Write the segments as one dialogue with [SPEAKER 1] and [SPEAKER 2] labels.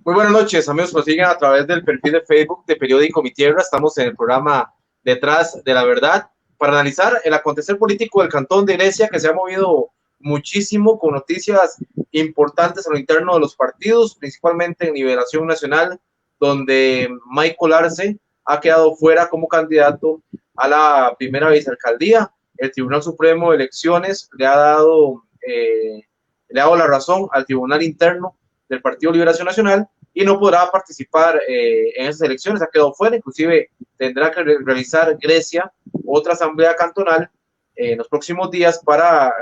[SPEAKER 1] Muy buenas noches, amigos. Nos siguen a través del perfil de Facebook de Periódico Mi Tierra. Estamos en el programa Detrás de la Verdad para analizar el acontecer político del Cantón de Grecia, que se ha movido muchísimo con noticias importantes a lo interno de los partidos, principalmente en Liberación Nacional, donde Michael Arce ha quedado fuera como candidato a la primera vicealcaldía. El Tribunal Supremo de Elecciones le ha dado la razón al Tribunal Interno del Partido Liberación Nacional y no podrá participar en esas elecciones, ha quedado fuera, inclusive tendrá que realizar Grecia otra asamblea cantonal en los próximos días para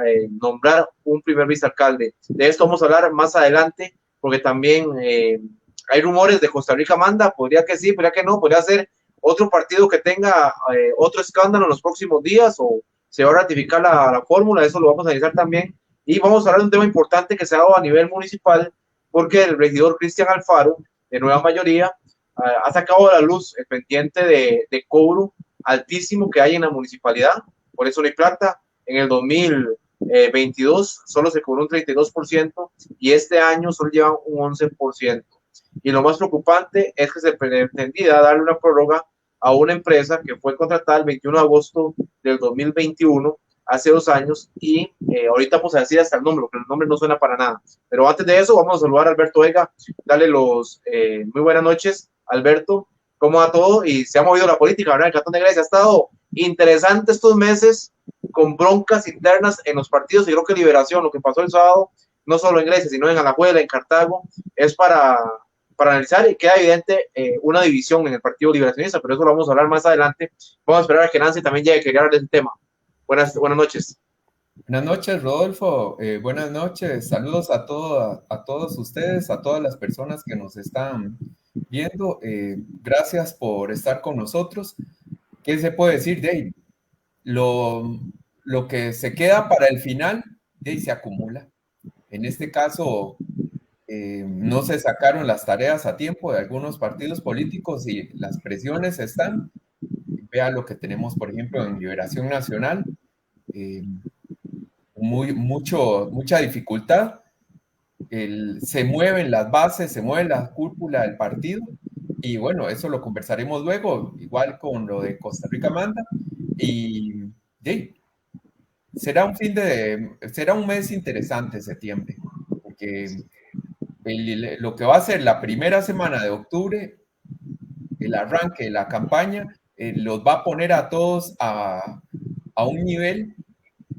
[SPEAKER 1] nombrar un primer vicealcalde. De esto vamos a hablar más adelante, porque también hay rumores de Costa Rica Manda, podría que sí, podría que no, podría ser otro partido que tenga otro escándalo en los próximos días o se va a ratificar la fórmula, eso lo vamos a analizar también. Y vamos a hablar de un tema importante que se ha dado a nivel municipal, porque el regidor Cristian Alfaro, de Nueva Mayoría, ha sacado a la luz el pendiente de cobro altísimo que hay en la municipalidad. Por eso no hay plata. En el 2022 solo se cobró un 32% y este año solo llevan un 11%. Y lo más preocupante es que se pretendía darle una prórroga a una empresa que fue contratada el 21 de agosto del 2021, hace 2 años, y ahorita vamos a decir hasta el nombre, porque el nombre no suena para nada. Pero antes de eso, vamos a saludar a Alberto Vega, darle muy buenas noches, Alberto, ¿cómo va todo? Y se ha movido la política, ¿verdad? El Cantón de Grecia ha estado interesante estos meses, con broncas internas en los partidos, y creo que Liberación, lo que pasó el sábado, no solo en Grecia, sino en Alajuela, en Cartago, es para analizar, y queda evidente una división en el Partido Liberacionista, pero eso lo vamos a hablar más adelante. Vamos a esperar a que Nancy también llegue a querer hablar de este tema. Buenas noches.
[SPEAKER 2] Buenas noches, Rodolfo. Buenas noches. Saludos a todos ustedes, a todas las personas que nos están viendo. Gracias por estar con nosotros. ¿Qué se puede decir, Dave? Lo que se queda para el final, Dave, se acumula. En este caso, no se sacaron las tareas a tiempo de algunos partidos políticos y las presiones están. Vea lo que tenemos, por ejemplo, en Liberación Nacional. Mucha dificultad. Se mueven las bases, se mueve la cúpula del partido y bueno, eso lo conversaremos luego, igual con lo de Costa Rica Manda y será un mes interesante septiembre, porque lo que va a ser la primera semana de octubre, el arranque de la campaña, los va a poner a todos a un nivel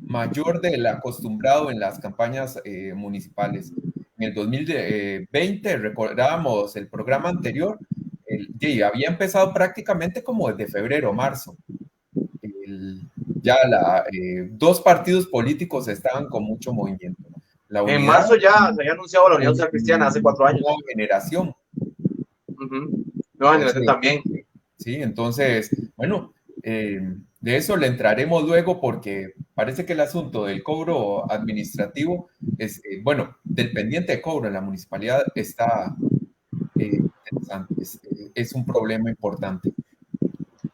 [SPEAKER 2] mayor del acostumbrado en las campañas municipales. En el 2020, recordábamos el programa anterior, había empezado prácticamente como desde febrero o marzo. Dos partidos políticos estaban con mucho movimiento. La
[SPEAKER 1] En
[SPEAKER 2] unidad,
[SPEAKER 1] marzo ya se había anunciado la Unidad Social Cristiana hace 4 años.
[SPEAKER 2] Nueva generación.
[SPEAKER 1] Nueva generación también.
[SPEAKER 2] Sí, entonces, bueno, de eso le entraremos luego porque parece que el asunto del cobro administrativo es, del pendiente de cobro en la municipalidad está interesante, es un problema importante.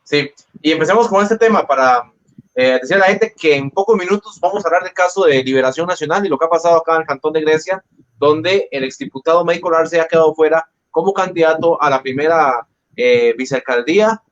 [SPEAKER 1] Sí, y empecemos con este tema para decir a la gente que en pocos minutos vamos a hablar del caso de Liberación Nacional y lo que ha pasado acá en el Cantón de Grecia, donde el exdiputado Michael Arce ha quedado fuera como candidato a la primera vicealcaldía.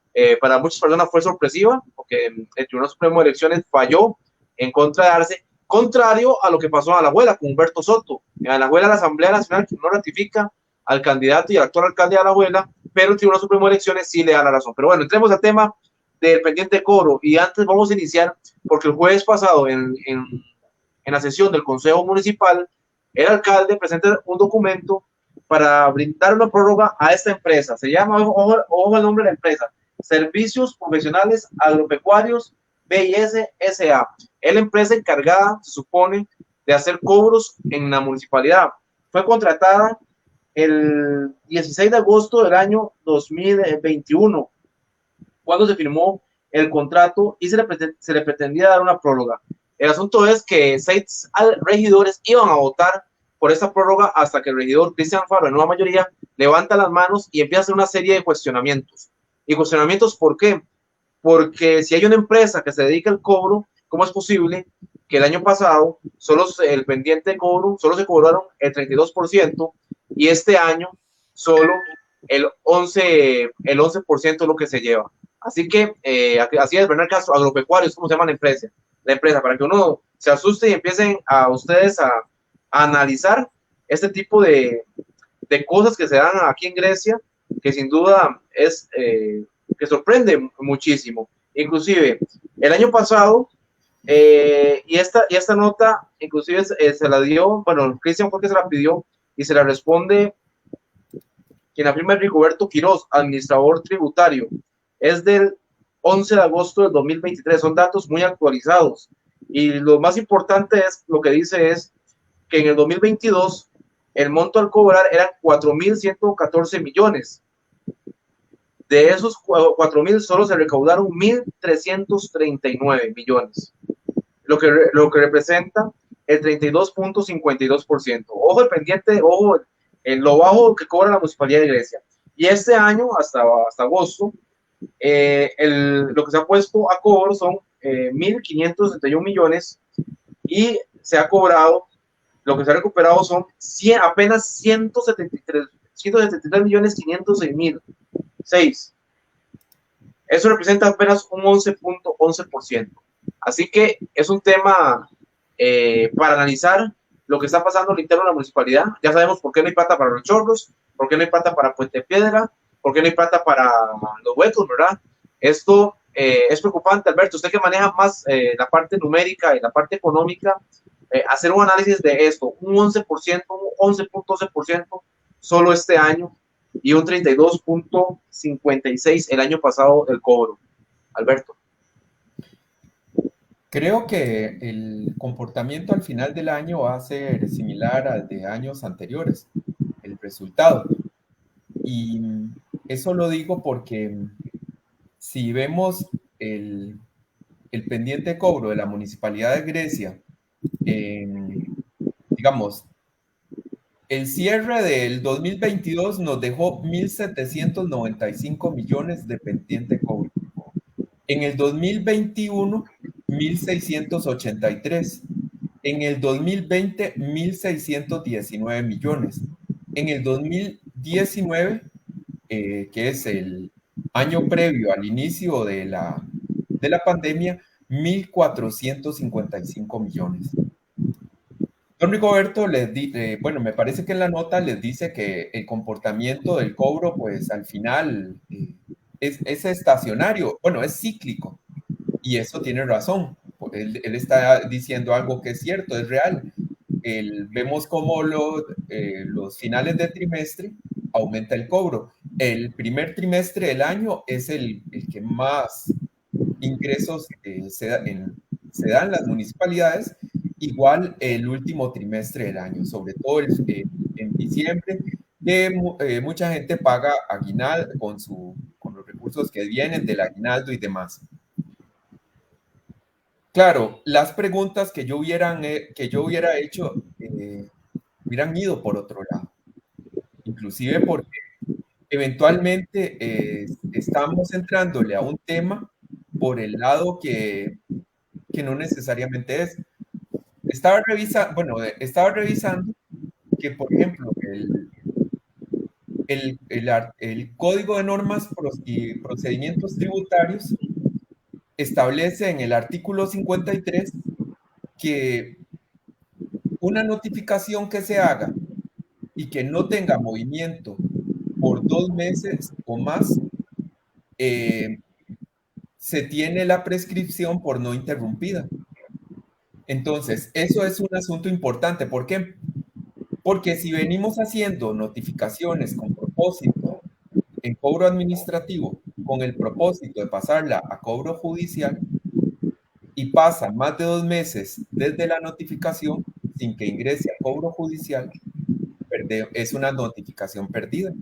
[SPEAKER 1] Para muchas personas fue sorpresiva, porque el Tribunal Supremo de Elecciones falló en contra de Arce, contrario a lo que pasó en Alajuela con Humberto Soto. En Alajuela la Asamblea Nacional no ratifica al candidato y al actual alcalde de Alajuela, pero el Tribunal Supremo de Elecciones sí le da la razón. Pero bueno, entremos al tema del pendiente de cobro, y antes vamos a iniciar, porque el jueves pasado en la sesión del Consejo Municipal, el alcalde presenta un documento para brindar una prórroga a esta empresa. Se llama, ojo el nombre de la empresa, Servicios Profesionales Agropecuarios BIS SA. Es la empresa encargada, se supone, de hacer cobros en la municipalidad. Fue contratada el 16 de agosto del año 2021, cuando se firmó el contrato y se le pretendía dar una prórroga. El asunto es que 6 regidores iban a votar por esta prórroga hasta que el regidor Cristian Alfaro, en nueva mayoría, levanta las manos y empieza a hacer una serie de cuestionamientos. ¿Y cuestionamientos por qué? Porque si hay una empresa que se dedica al cobro, ¿cómo es posible que el año pasado el pendiente de cobro solo se cobraron el 32% y este año solo el 11% es lo que se lleva. Así que, así es, Bernal Castro, agropecuarios, ¿cómo se llama la empresa? La empresa, para que uno se asuste y empiecen a ustedes a analizar este tipo de cosas que se dan aquí en Grecia, que sin duda es, que sorprende muchísimo. Inclusive, el año pasado, y esta nota, inclusive se la dio, bueno, Cristian porque se la pidió y se la responde quien la firma es Rigoberto Quiroz, administrador tributario. Es del 11 de agosto del 2023, son datos muy actualizados. Y lo más importante es, lo que dice es que en el 2022 el monto al cobrar eran 4.114 millones. De esos 4.000 solo se recaudaron 1.339 millones, lo que representa el 32.52%. Ojo el pendiente, ojo en lo bajo que cobra la Municipalidad de Grecia. Y este año, hasta agosto, lo que se ha puesto a cobro son 1.561 millones y se ha cobrado, lo que se ha recuperado son apenas 173 millones 506 mil. 6. Eso representa apenas un 11.11%. Así que es un tema para analizar lo que está pasando al interno de la municipalidad. Ya sabemos por qué no hay plata para los chorros, por qué no hay plata para Puente Piedra, por qué no hay plata para los huecos, ¿verdad? Esto es preocupante, Alberto. Usted que maneja más la parte numérica y la parte económica, hacer un análisis de esto, un 11%, un 11.11% solo este año y un 32.56 el año pasado el cobro. Alberto.
[SPEAKER 2] Creo que el comportamiento al final del año va a ser similar al de años anteriores, el resultado. Y eso lo digo porque si vemos el pendiente cobro de la Municipalidad de Grecia, digamos, el cierre del 2022 nos dejó 1.795 millones de pendiente cobro. En el 2021, 1.683. En el 2020, 1.619 millones. En el 2019, que es el año previo al inicio de la pandemia, 1.455 millones. Don Rigoberto bueno, me parece que en la nota les dice que el comportamiento del cobro, pues al final es estacionario, bueno, es cíclico, y eso tiene razón. Él está diciendo algo que es cierto, es real. Vemos cómo los finales de trimestre aumenta el cobro. El primer trimestre del año es el que más ingresos se dan en las municipalidades, igual el último trimestre del año, sobre todo en diciembre, que mucha gente paga aguinaldo con los recursos que vienen del aguinaldo y demás. Claro, las preguntas que yo hubiera hecho hubieran ido por otro lado, inclusive porque eventualmente estamos entrándole a un tema por el lado que no necesariamente es. Estaba revisando que, por ejemplo, el Código de Normas y Procedimientos Tributarios establece en el artículo 53 que una notificación que se haga y que no tenga movimiento por 2 meses o más, se tiene la prescripción por no interrumpida. Entonces, eso es un asunto importante. ¿Por qué? Porque si venimos haciendo notificaciones con propósito en cobro administrativo, con el propósito de pasarla a cobro judicial, y pasa más de 2 meses desde la notificación sin que ingrese a cobro judicial, es una notificación perdida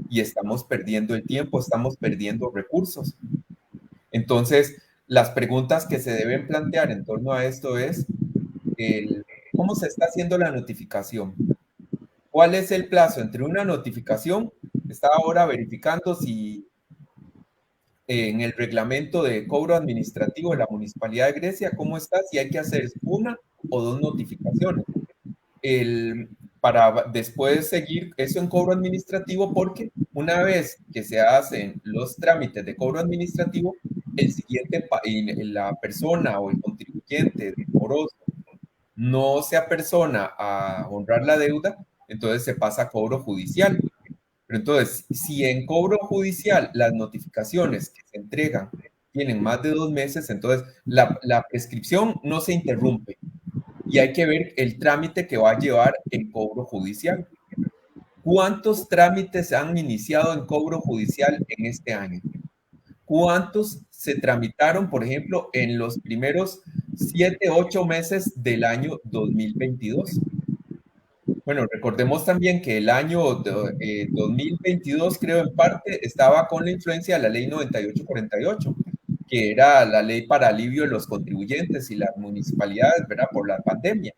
[SPEAKER 2] y estamos perdiendo el tiempo, estamos perdiendo recursos. Entonces, las preguntas que se deben plantear en torno a esto es ¿cómo se está haciendo la notificación? ¿Cuál es el plazo entre una notificación? Estaba ahora verificando si en el reglamento de cobro administrativo de la Municipalidad de Grecia, ¿cómo está? Si hay que hacer una o 2 notificaciones. para después seguir eso en cobro administrativo, porque una vez que se hacen los trámites de cobro administrativo, el siguiente, la persona o el contribuyente moroso no se apersona a honrar la deuda, entonces se pasa a cobro judicial. Pero entonces, si en cobro judicial las notificaciones que se entregan tienen más de 2 meses, entonces la prescripción no se interrumpe y hay que ver el trámite que va a llevar en cobro judicial. ¿Cuántos trámites se han iniciado en cobro judicial en este año? ¿Cuántos se tramitaron, por ejemplo, en los primeros 7, 8 meses del año 2022? Bueno, recordemos también que el año 2022, creo en parte, estaba con la influencia de la ley 9848, que era la ley para alivio de los contribuyentes y las municipalidades, ¿verdad? Por la pandemia.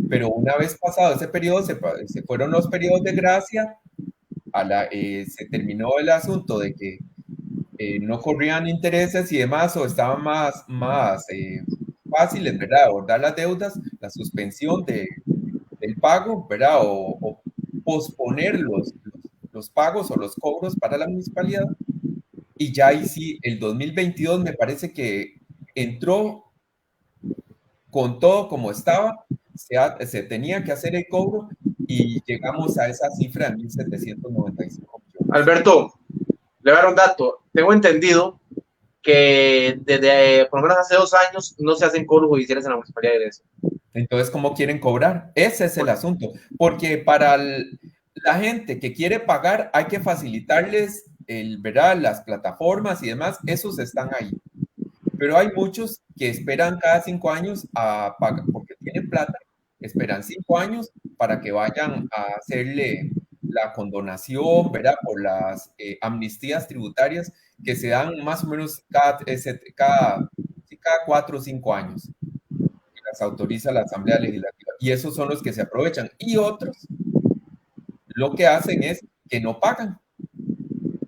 [SPEAKER 2] Pero una vez pasado ese periodo, se fueron los periodos de gracia, se terminó el asunto de que no corrían intereses y demás, o estaban más fáciles, ¿verdad? Abordar las deudas, la suspensión del pago, ¿verdad? O posponer los pagos o los cobros para la municipalidad. Y ya ahí sí, el 2022 me parece que entró con todo como estaba, se tenía que hacer el cobro y llegamos a esa cifra de 1.795 millones.
[SPEAKER 1] Alberto, le voy a dar un dato. Tengo entendido que desde por lo menos hace 2 años no se hacen cobros judiciales en la Municipalidad de Grecia.
[SPEAKER 2] Entonces, ¿cómo quieren cobrar? Ese es el asunto. Porque para la gente que quiere pagar hay que facilitarles ¿verdad? Las plataformas y demás, esos están ahí. Pero hay muchos que esperan cada 5 años a pagar, porque tienen plata, esperan 5 años para que vayan a hacerle la condonación, ¿verdad? Por las amnistías tributarias que se dan más o menos cada 4 o 5 años. Que las autoriza la Asamblea Legislativa. Y esos son los que se aprovechan. Y otros lo que hacen es que no pagan.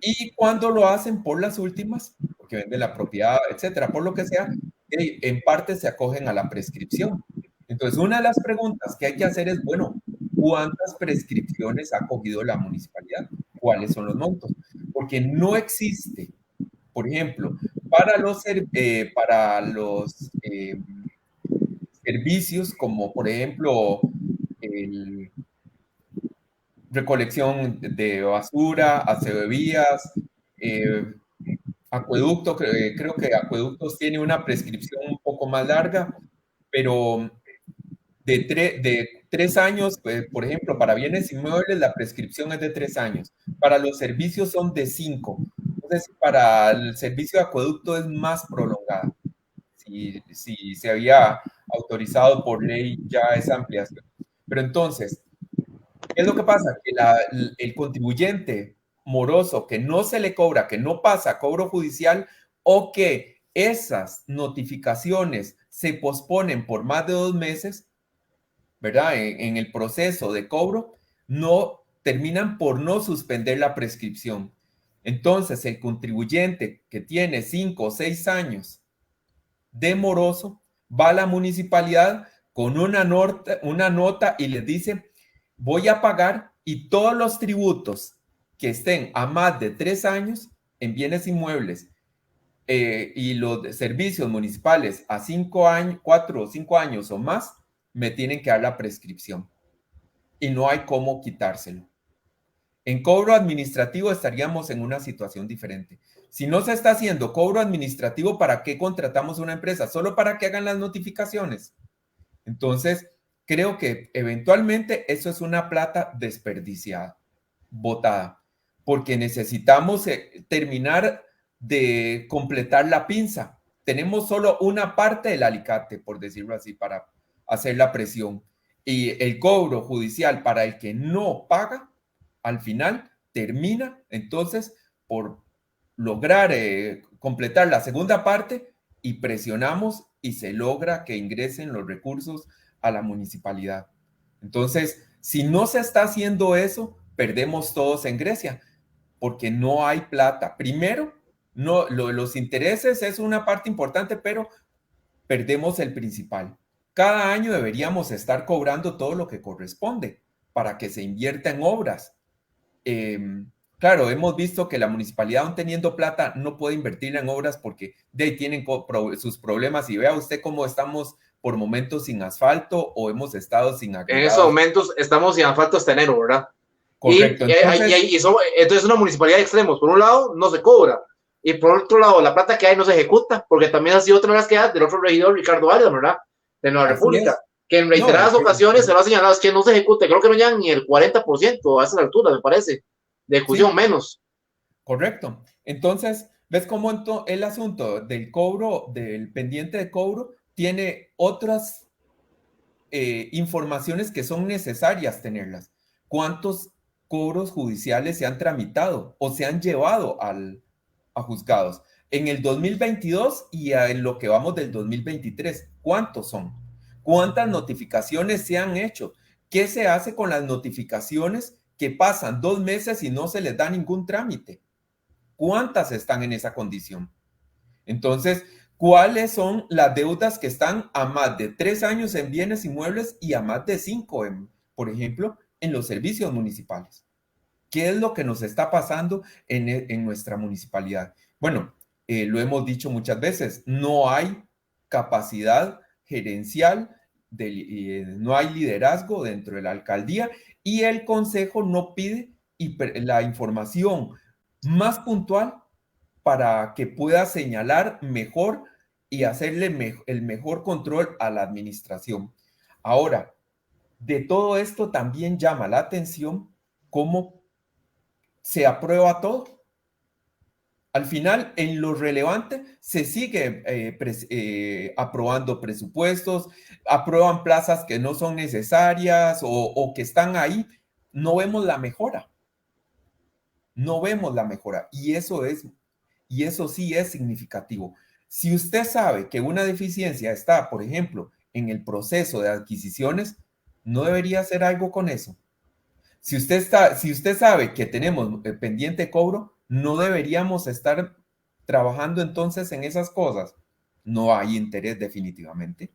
[SPEAKER 2] Y cuando lo hacen por las últimas, porque venden la propiedad, etcétera, por lo que sea, en parte se acogen a la prescripción. Entonces, una de las preguntas que hay que hacer es, bueno, ¿cuántas prescripciones ha cogido la municipalidad? ¿Cuáles son los montos? Porque no existe, por ejemplo, para los servicios como, por ejemplo, el recolección de basura, aseo de vías, acueducto, creo que acueductos tiene una prescripción un poco más larga, pero de 3 años, por ejemplo, para bienes inmuebles la prescripción es de 3 años, para los servicios son de 5. Entonces, para el servicio de acueducto es más prolongada. Si se había autorizado por ley ya esa ampliación. Pero entonces, ¿qué es lo que pasa? Que el contribuyente moroso que no se le cobra, que no pasa a cobro judicial o que esas notificaciones se posponen por más de 2 meses, ¿verdad? En el proceso de cobro, no terminan por no suspender la prescripción. Entonces, el contribuyente que tiene 5 o 6 años de moroso va a la municipalidad con una nota y les dice: voy a pagar, y todos los tributos que estén a más de 3 años en bienes inmuebles y los servicios municipales a 5 años, 4 o 5 años o más, me tienen que dar la prescripción. Y no hay cómo quitárselo. En cobro administrativo estaríamos en una situación diferente. Si no se está haciendo cobro administrativo, ¿para qué contratamos una empresa? Solo para que hagan las notificaciones. Entonces, creo que eventualmente eso es una plata desperdiciada, botada, porque necesitamos terminar de completar la pinza. Tenemos solo una parte del alicate, por decirlo así, para hacer la presión. Y el cobro judicial para el que no paga, al final termina entonces por lograr completar la segunda parte, y presionamos y se logra que ingresen los recursos a la municipalidad. Entonces, si no se está haciendo eso, perdemos todos en Grecia, porque no hay plata. Primero, no, los intereses es una parte importante, pero perdemos el principal. Cada año deberíamos estar cobrando todo lo que corresponde, para que se invierta en obras. Claro, hemos visto que la municipalidad, aún teniendo plata, no puede invertir en obras porque de ahí tienen sus problemas. Y vea usted cómo estamos por momentos sin asfalto o hemos estado sin
[SPEAKER 1] En estos
[SPEAKER 2] agregados.
[SPEAKER 1] momentos estamos sin asfalto hasta enero, ¿verdad?
[SPEAKER 2] Correcto.
[SPEAKER 1] Entonces es una municipalidad de extremos. Por un lado, no se cobra. Y por otro lado, la plata que hay no se ejecuta, porque también ha sido otra de las quejas del otro regidor, Ricardo Arias, ¿verdad? De Nueva República, que en reiteradas ocasiones se lo ha señalado, es que no se ejecute. Creo que no llegan ni el 40% a esas alturas, me parece, de ejecución
[SPEAKER 2] Sí,
[SPEAKER 1] menos.
[SPEAKER 2] correcto. Entonces, ¿ves cómo el asunto del cobro, del pendiente de cobro, tiene otras informaciones que son necesarias tenerlas? ¿Cuántos cobros judiciales se han tramitado o se han llevado a juzgados en el 2022 y en lo que vamos del 2023? ¿Cuántos son? ¿Cuántas notificaciones se han hecho? ¿Qué se hace con las notificaciones que pasan 2 meses y no se les da ningún trámite? ¿Cuántas están en esa condición? Entonces, ¿cuáles son las deudas que están a más de 3 años en bienes inmuebles y a más de 5, por ejemplo, en los servicios municipales? ¿Qué es lo que nos está pasando en nuestra municipalidad? Bueno, lo hemos dicho muchas veces, no hay capacidad gerencial, no hay liderazgo dentro de la alcaldía y el consejo no pide la información más puntual para que pueda señalar mejor y hacerle el mejor control a la administración. Ahora, de todo esto también llama la atención cómo se aprueba todo. Al final, en lo relevante, se sigue aprobando presupuestos, aprueban plazas que no son necesarias o que están ahí. No vemos la mejora. No vemos la mejora. Y eso sí es significativo. Si usted sabe que una deficiencia está, por ejemplo, en el proceso de adquisiciones, ¿no debería hacer algo con eso? Si usted sabe que tenemos pendiente cobro, ¿no deberíamos estar trabajando entonces en esas cosas? No hay interés definitivamente.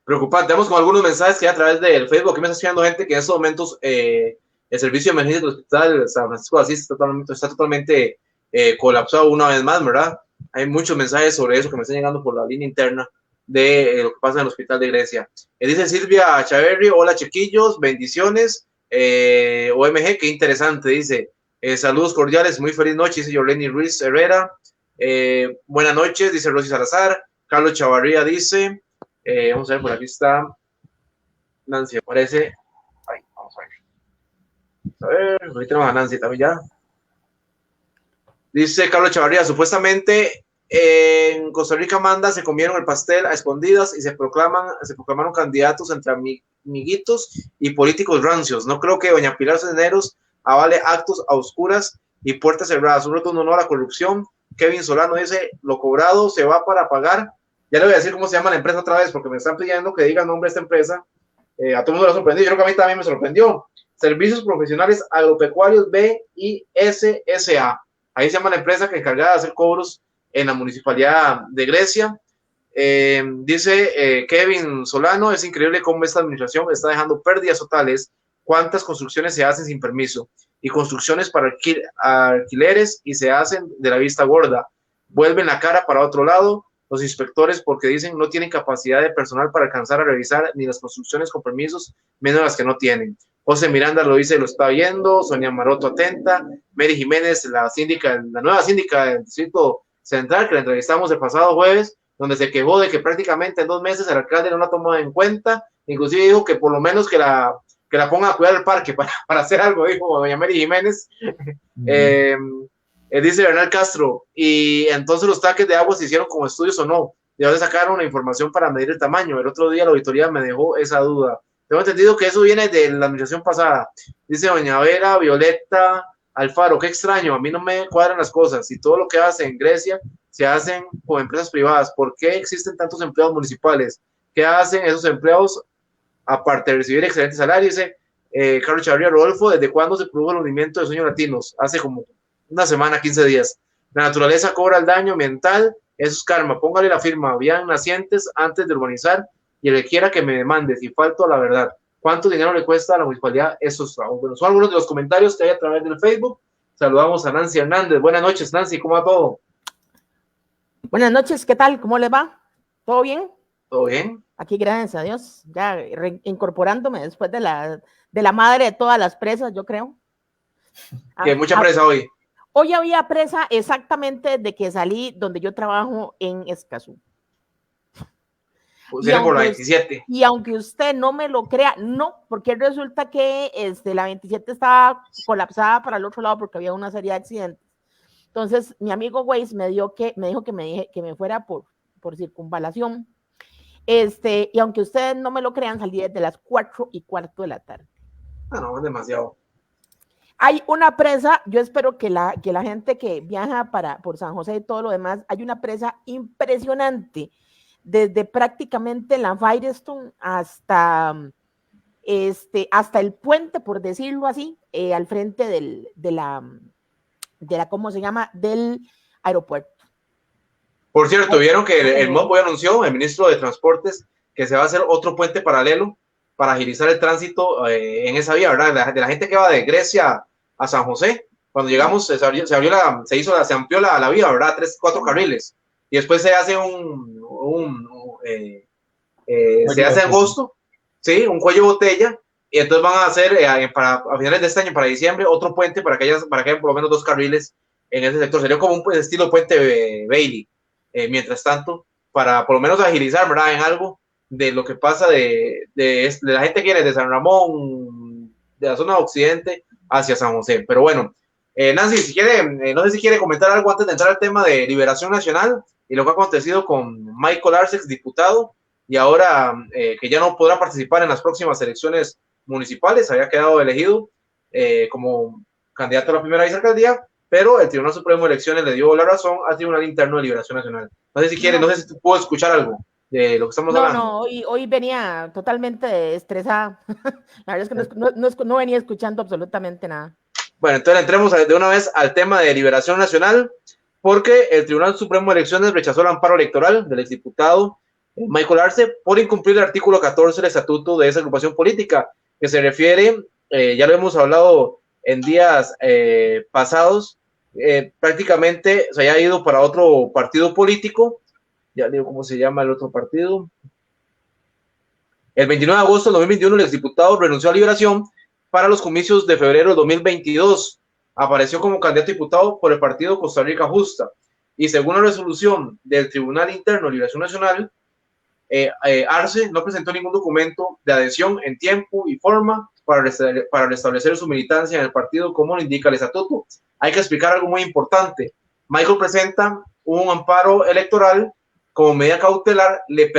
[SPEAKER 1] Preocupante. Vamos con algunos mensajes que a través del Facebook que me está escribiendo gente que en estos momentos el servicio de emergencia del hospital San Francisco de Asís está totalmente colapsado una vez más, ¿verdad? Hay muchos mensajes sobre eso que me están llegando por la línea interna de lo que pasa en el hospital de Grecia. Dice Silvia Chaverri, hola chiquillos, bendiciones. OMG, qué interesante, dice. Saludos cordiales, muy feliz noche, dice Yoleni Ruiz Herrera. Buenas noches, dice Rosy Salazar. Carlos Chavarría dice, vamos a ver, por aquí está Nancy, aparece. Ay, vamos a ver, ahí tenemos a Nancy también ya. Dice Carlos Chavarría, supuestamente en Costa Rica manda, se comieron el pastel a escondidas y se proclamaron candidatos entre amiguitos y políticos rancios. No creo que doña Pilar Cisneros avale actos a oscuras y puertas cerradas. Un rotundo no a la corrupción. Kevin Solano dice, lo cobrado se va para pagar. Ya le voy a decir cómo se llama la empresa otra vez, porque me están pidiendo que diga el nombre de esta empresa. A todo el mundo lo ha sorprendido. Yo creo que a mí también me sorprendió. Servicios Profesionales Agropecuarios BISSA. Ahí se llama la empresa que encargada de hacer cobros en la municipalidad de Grecia. Dice Kevin Solano, es increíble cómo esta administración está dejando pérdidas totales. Cuántas construcciones se hacen sin permiso y construcciones para alquileres y se hacen de la vista gorda. Vuelven la cara para otro lado los inspectores porque dicen no tienen capacidad de personal para alcanzar a revisar ni las construcciones con permisos, menos las que no tienen. José Miranda lo dice, lo está viendo. Sonia Maroto atenta. Mary Jiménez, la nueva síndica del Distrito Central, que la entrevistamos el pasado jueves, donde se quejó de que prácticamente en 2 meses el alcalde no la tomó en cuenta. Inclusive dijo que por lo menos que la ponga a cuidar el parque para hacer algo, dijo doña Mary Jiménez. Dice Bernal Castro, y entonces los tanques de agua se hicieron con estudios o no. ¿De dónde sacaron la información para medir el tamaño? El otro día la auditoría me dejó esa duda. Tengo entendido que eso viene de la administración pasada. Dice doña Vera Violeta Alfaro, qué extraño, a mí no me cuadran las cosas. Si todo lo que hace en Grecia se hacen con empresas privadas, ¿por qué existen tantos empleados municipales? ¿Qué hacen esos empleados aparte de recibir excelentes salarios? Dice Carlos Chavarría Rodolfo, ¿desde cuándo se produjo el hundimiento de Sueños Latinos? Hace como una semana, 15 días. La naturaleza cobra el daño ambiental, eso es karma. Póngale la firma, habían nacientes antes de urbanizar y el que quiera que me demande si falto a la verdad. ¿Cuánto dinero le cuesta a la municipalidad esos trabajos? Bueno, son algunos de los comentarios que hay a través del Facebook. Saludamos a Nancy Hernández. Buenas noches, Nancy, ¿cómo va todo?
[SPEAKER 3] Buenas noches, ¿qué tal? ¿Cómo les va? ¿Todo bien?
[SPEAKER 1] ¿Todo bien?
[SPEAKER 3] Aquí, gracias a Dios, ya incorporándome después de la madre de todas las presas, yo creo.
[SPEAKER 1] Que mucha presa hoy.
[SPEAKER 3] Hoy había presa exactamente desde que salí donde yo trabajo en Escazú.
[SPEAKER 1] Pues por la 27.
[SPEAKER 3] Y aunque usted no me lo crea, no, porque resulta que la 27 estaba colapsada para el otro lado porque había una serie de accidentes. Entonces, mi amigo Waze me dijo que me fuera por circunvalación. Y aunque ustedes no me lo crean, salí desde las 4:15 de la tarde.
[SPEAKER 1] Ah, no, es demasiado.
[SPEAKER 3] Hay una presa, yo espero que la gente que viaja por San José y todo lo demás, hay una presa impresionante, desde prácticamente la Firestone hasta el puente, por decirlo así, al frente de la, ¿cómo se llama?, del aeropuerto.
[SPEAKER 1] Por cierto, vieron que el MOB hoy anunció, el ministro de Transportes, que se va a hacer otro puente paralelo para agilizar el tránsito en esa vía, ¿verdad? De la gente que va de Grecia a San José. Cuando llegamos, se amplió la vía, ¿verdad? 3-4 carriles. Y después se hace se hace angosto, ¿sí? Un cuello de botella. Y entonces van a hacer, a finales de este año, para diciembre, otro puente para que haya por lo menos 2 carriles en ese sector. Sería como un estilo puente Bailey. Mientras tanto, para por lo menos agilizar, ¿verdad? En algo de lo que pasa de la gente que viene de San Ramón, de la zona occidente, hacia San José. Pero bueno, Nancy, si quiere, no sé si quiere comentar algo antes de entrar al tema de Liberación Nacional y lo que ha acontecido con Michael Arce, diputado, y ahora que ya no podrá participar en las próximas elecciones municipales, había quedado elegido como candidato a la primera vicealcaldía, pero el Tribunal Supremo de Elecciones le dio la razón al Tribunal Interno de Liberación Nacional. No sé si quiere, no sé si puedo escuchar algo de lo que estamos hablando.
[SPEAKER 3] No, hoy venía totalmente estresada. La verdad es que no venía escuchando absolutamente nada.
[SPEAKER 1] Bueno, entonces entremos de una vez al tema de Liberación Nacional, porque el Tribunal Supremo de Elecciones rechazó el amparo electoral del exdiputado Michael Arce por incumplir el artículo 14 del estatuto de esa agrupación política, que se refiere, ya lo hemos hablado en días pasados, prácticamente se haya ido para otro partido político. Ya digo cómo se llama el otro partido. El 29 de agosto de 2021, el exdiputado renunció a Liberación para los comicios de febrero de 2022. Apareció como candidato a diputado por el partido Costa Rica Justa. Y según la resolución del Tribunal Interno de Liberación Nacional, Arce no presentó ningún documento de adhesión en tiempo y forma para restablecer su militancia en el partido, como lo indica el estatuto. Hay que explicar algo muy importante. Michael presenta un amparo electoral como medida cautelar, el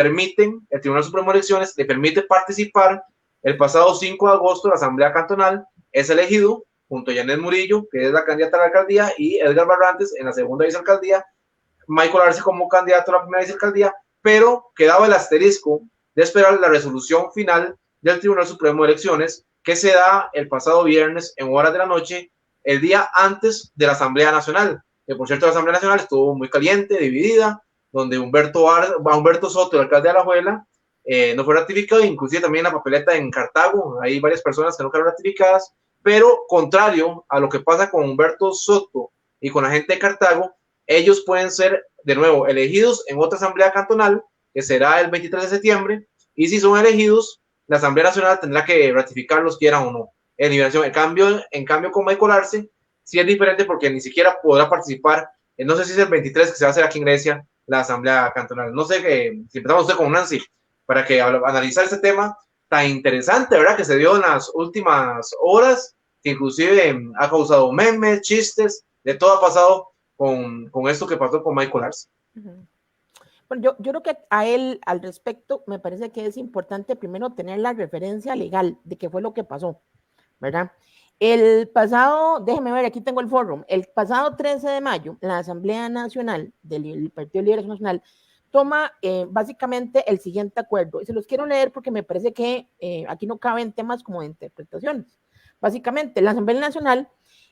[SPEAKER 1] Tribunal Supremo de Elecciones le permite participar. El pasado 5 de agosto la Asamblea Cantonal es elegido junto a Janet Murillo, que es la candidata a la alcaldía, y Edgar Barrantes en la segunda vicealcaldía, Michael Arce como candidato a la primera vicealcaldía, pero quedaba el asterisco de esperar la resolución final del Tribunal Supremo de Elecciones, que se da el pasado viernes en horas de la noche, el día antes de la Asamblea Nacional, que por cierto la Asamblea Nacional estuvo muy caliente, dividida, donde Humberto Soto, el alcalde de Alajuela, no fue ratificado, inclusive también la papeleta en Cartago, hay varias personas que no quedaron ratificadas, pero contrario a lo que pasa con Humberto Soto y con la gente de Cartago, ellos pueden ser de nuevo elegidos en otra asamblea cantonal, que será el 23 de septiembre, y si son elegidos, la Asamblea Nacional tendrá que ratificarlos, quieran o no. En Liberación, en cambio con Michael Arce, sí es diferente porque ni siquiera podrá participar, no sé si es el 23 que se va a hacer aquí en Grecia, la Asamblea Cantonal. No sé si empezamos usted con Nancy, para que analizar este tema tan interesante, ¿verdad? Que se dio en las últimas horas, que inclusive ha causado memes, chistes, de todo ha pasado con esto que pasó con Michael Arce.
[SPEAKER 3] Bueno, yo creo que a él, al respecto, me parece que es importante primero tener la referencia legal de qué fue lo que pasó, ¿verdad? El pasado, déjeme ver, aquí tengo el foro, el pasado 13 de mayo, la Asamblea Nacional del Partido de Liberación Nacional toma básicamente el siguiente acuerdo, y se los quiero leer porque me parece que aquí no caben temas como de interpretaciones. Básicamente, la Asamblea Nacional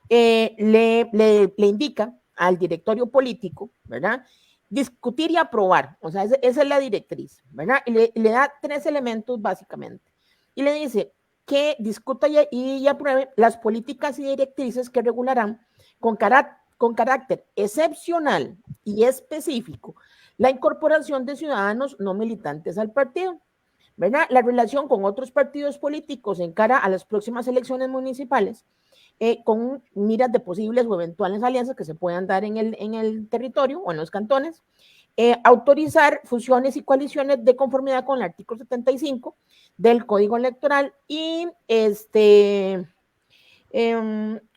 [SPEAKER 3] le indica al directorio político, ¿verdad?, discutir y aprobar, o sea, esa es la directriz, ¿verdad? Y le da 3 elementos básicamente, y le dice, que discuta y apruebe las políticas y directrices que regularán con carácter excepcional y específico la incorporación de ciudadanos no militantes al partido, ¿verdad? La relación con otros partidos políticos en cara a las próximas elecciones municipales, con miras de posibles o eventuales alianzas que se puedan dar en el territorio o en los cantones, autorizar fusiones y coaliciones de conformidad con el artículo 75 del Código Electoral y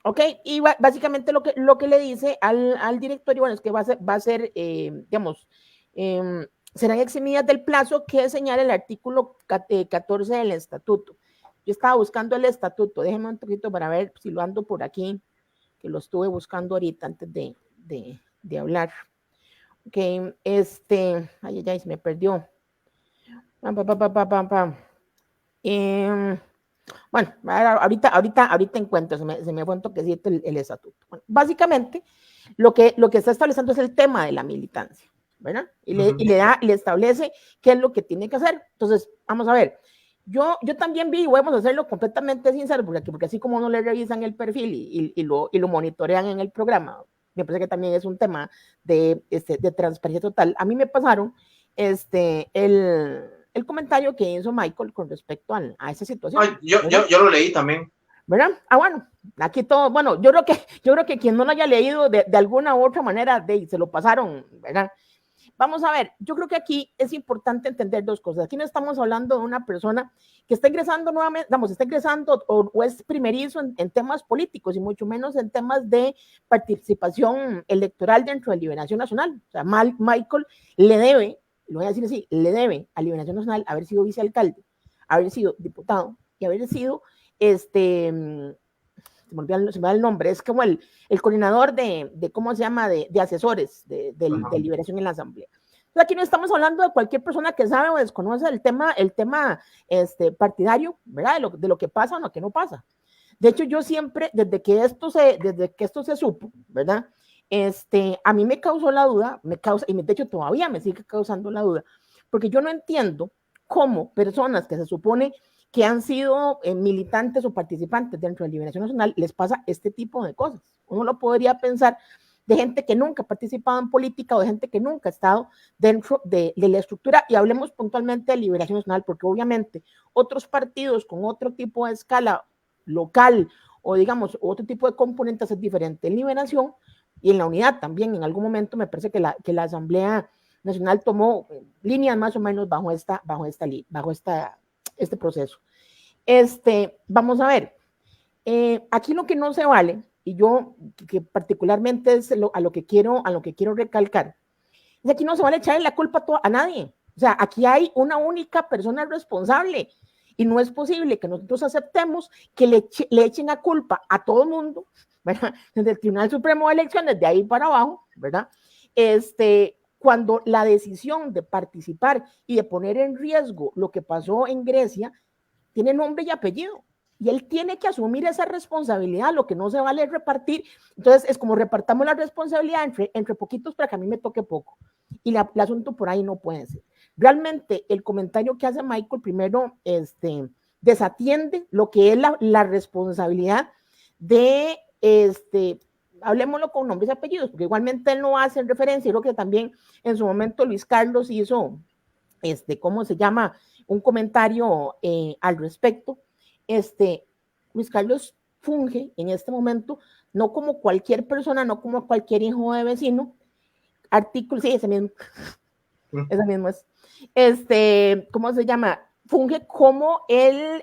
[SPEAKER 3] ok, y básicamente lo que le dice al directorio, bueno, es que va a ser digamos, serán eximidas del plazo que señala el artículo 14 del estatuto. Yo estaba buscando el estatuto, déjenme un poquito para ver si lo ando por aquí, que lo estuve buscando ahorita antes de hablar. Ok, ay, se me perdió. Bueno, ahorita encuentro, se me fue un toquecito el estatuto. Bueno, básicamente, lo que está estableciendo es el tema de la militancia, ¿verdad? Y le establece qué es lo que tiene que hacer. Entonces, vamos a ver. Yo también vi, vamos a hacerlo completamente sincero, porque así como no le revisan el perfil y lo monitorean en el programa, me parece que también es un tema de transparencia total. A mí me pasaron el comentario que hizo Michael con respecto a esa situación.
[SPEAKER 1] Ay, yo lo leí también.
[SPEAKER 3] ¿Verdad? Bueno, aquí todo, bueno, yo creo que quien no lo haya leído de alguna u otra manera, se lo pasaron, ¿verdad? Vamos a ver, yo creo que aquí es importante entender dos cosas. Aquí no estamos hablando de una persona que está ingresando nuevamente, está ingresando o es primerizo en temas políticos y mucho menos en temas de participación electoral dentro de Liberación Nacional. O sea, Michael le debe, lo voy a decir así, le debe a Liberación Nacional haber sido vicealcalde, haber sido diputado y haber sido se me olvida el nombre, es como el coordinador de ¿cómo se llama? De asesores de Liberación en la Asamblea. Entonces aquí no estamos hablando de cualquier persona que sabe o desconoce el tema partidario, ¿verdad? De lo que pasa o lo que no pasa. De hecho, yo siempre, desde que esto se supo, ¿verdad? A mí me causó la duda, y de hecho todavía me sigue causando la duda, porque yo no entiendo cómo personas que se supone que han sido militantes o participantes dentro de Liberación Nacional, les pasa este tipo de cosas. Uno lo podría pensar de gente que nunca ha participado en política o de gente que nunca ha estado dentro de la estructura, y hablemos puntualmente de Liberación Nacional, porque obviamente otros partidos con otro tipo de escala local o digamos otro tipo de componentes es diferente. En Liberación y en la unidad también, en algún momento me parece que la Asamblea Nacional tomó líneas más o menos bajo este proceso. Vamos a ver, aquí lo que no se vale, y yo que particularmente es a lo que quiero recalcar, es que aquí no se vale echarle la culpa a nadie. O sea, aquí hay una única persona responsable y no es posible que nosotros aceptemos que le echen a culpa a todo el mundo, ¿verdad? Desde el Tribunal Supremo de Elecciones, de ahí para abajo, ¿verdad? Cuando la decisión de participar y de poner en riesgo lo que pasó en Grecia tiene nombre y apellido, y él tiene que asumir esa responsabilidad. Lo que no se vale es repartir. Entonces es como repartamos la responsabilidad entre poquitos para que a mí me toque poco, y el asunto por ahí no puede ser. Realmente el comentario que hace Michael primero desatiende lo que es la responsabilidad de hablemoslo con nombres y apellidos, porque igualmente él no hace referencia. Creo que también en su momento Luis Carlos hizo ¿cómo se llama? Un comentario al respecto. Luis Carlos funge en este momento no como cualquier persona, no como cualquier hijo de vecino. Artículo, sí, ese mismo es. ¿Cómo se llama? Funge como el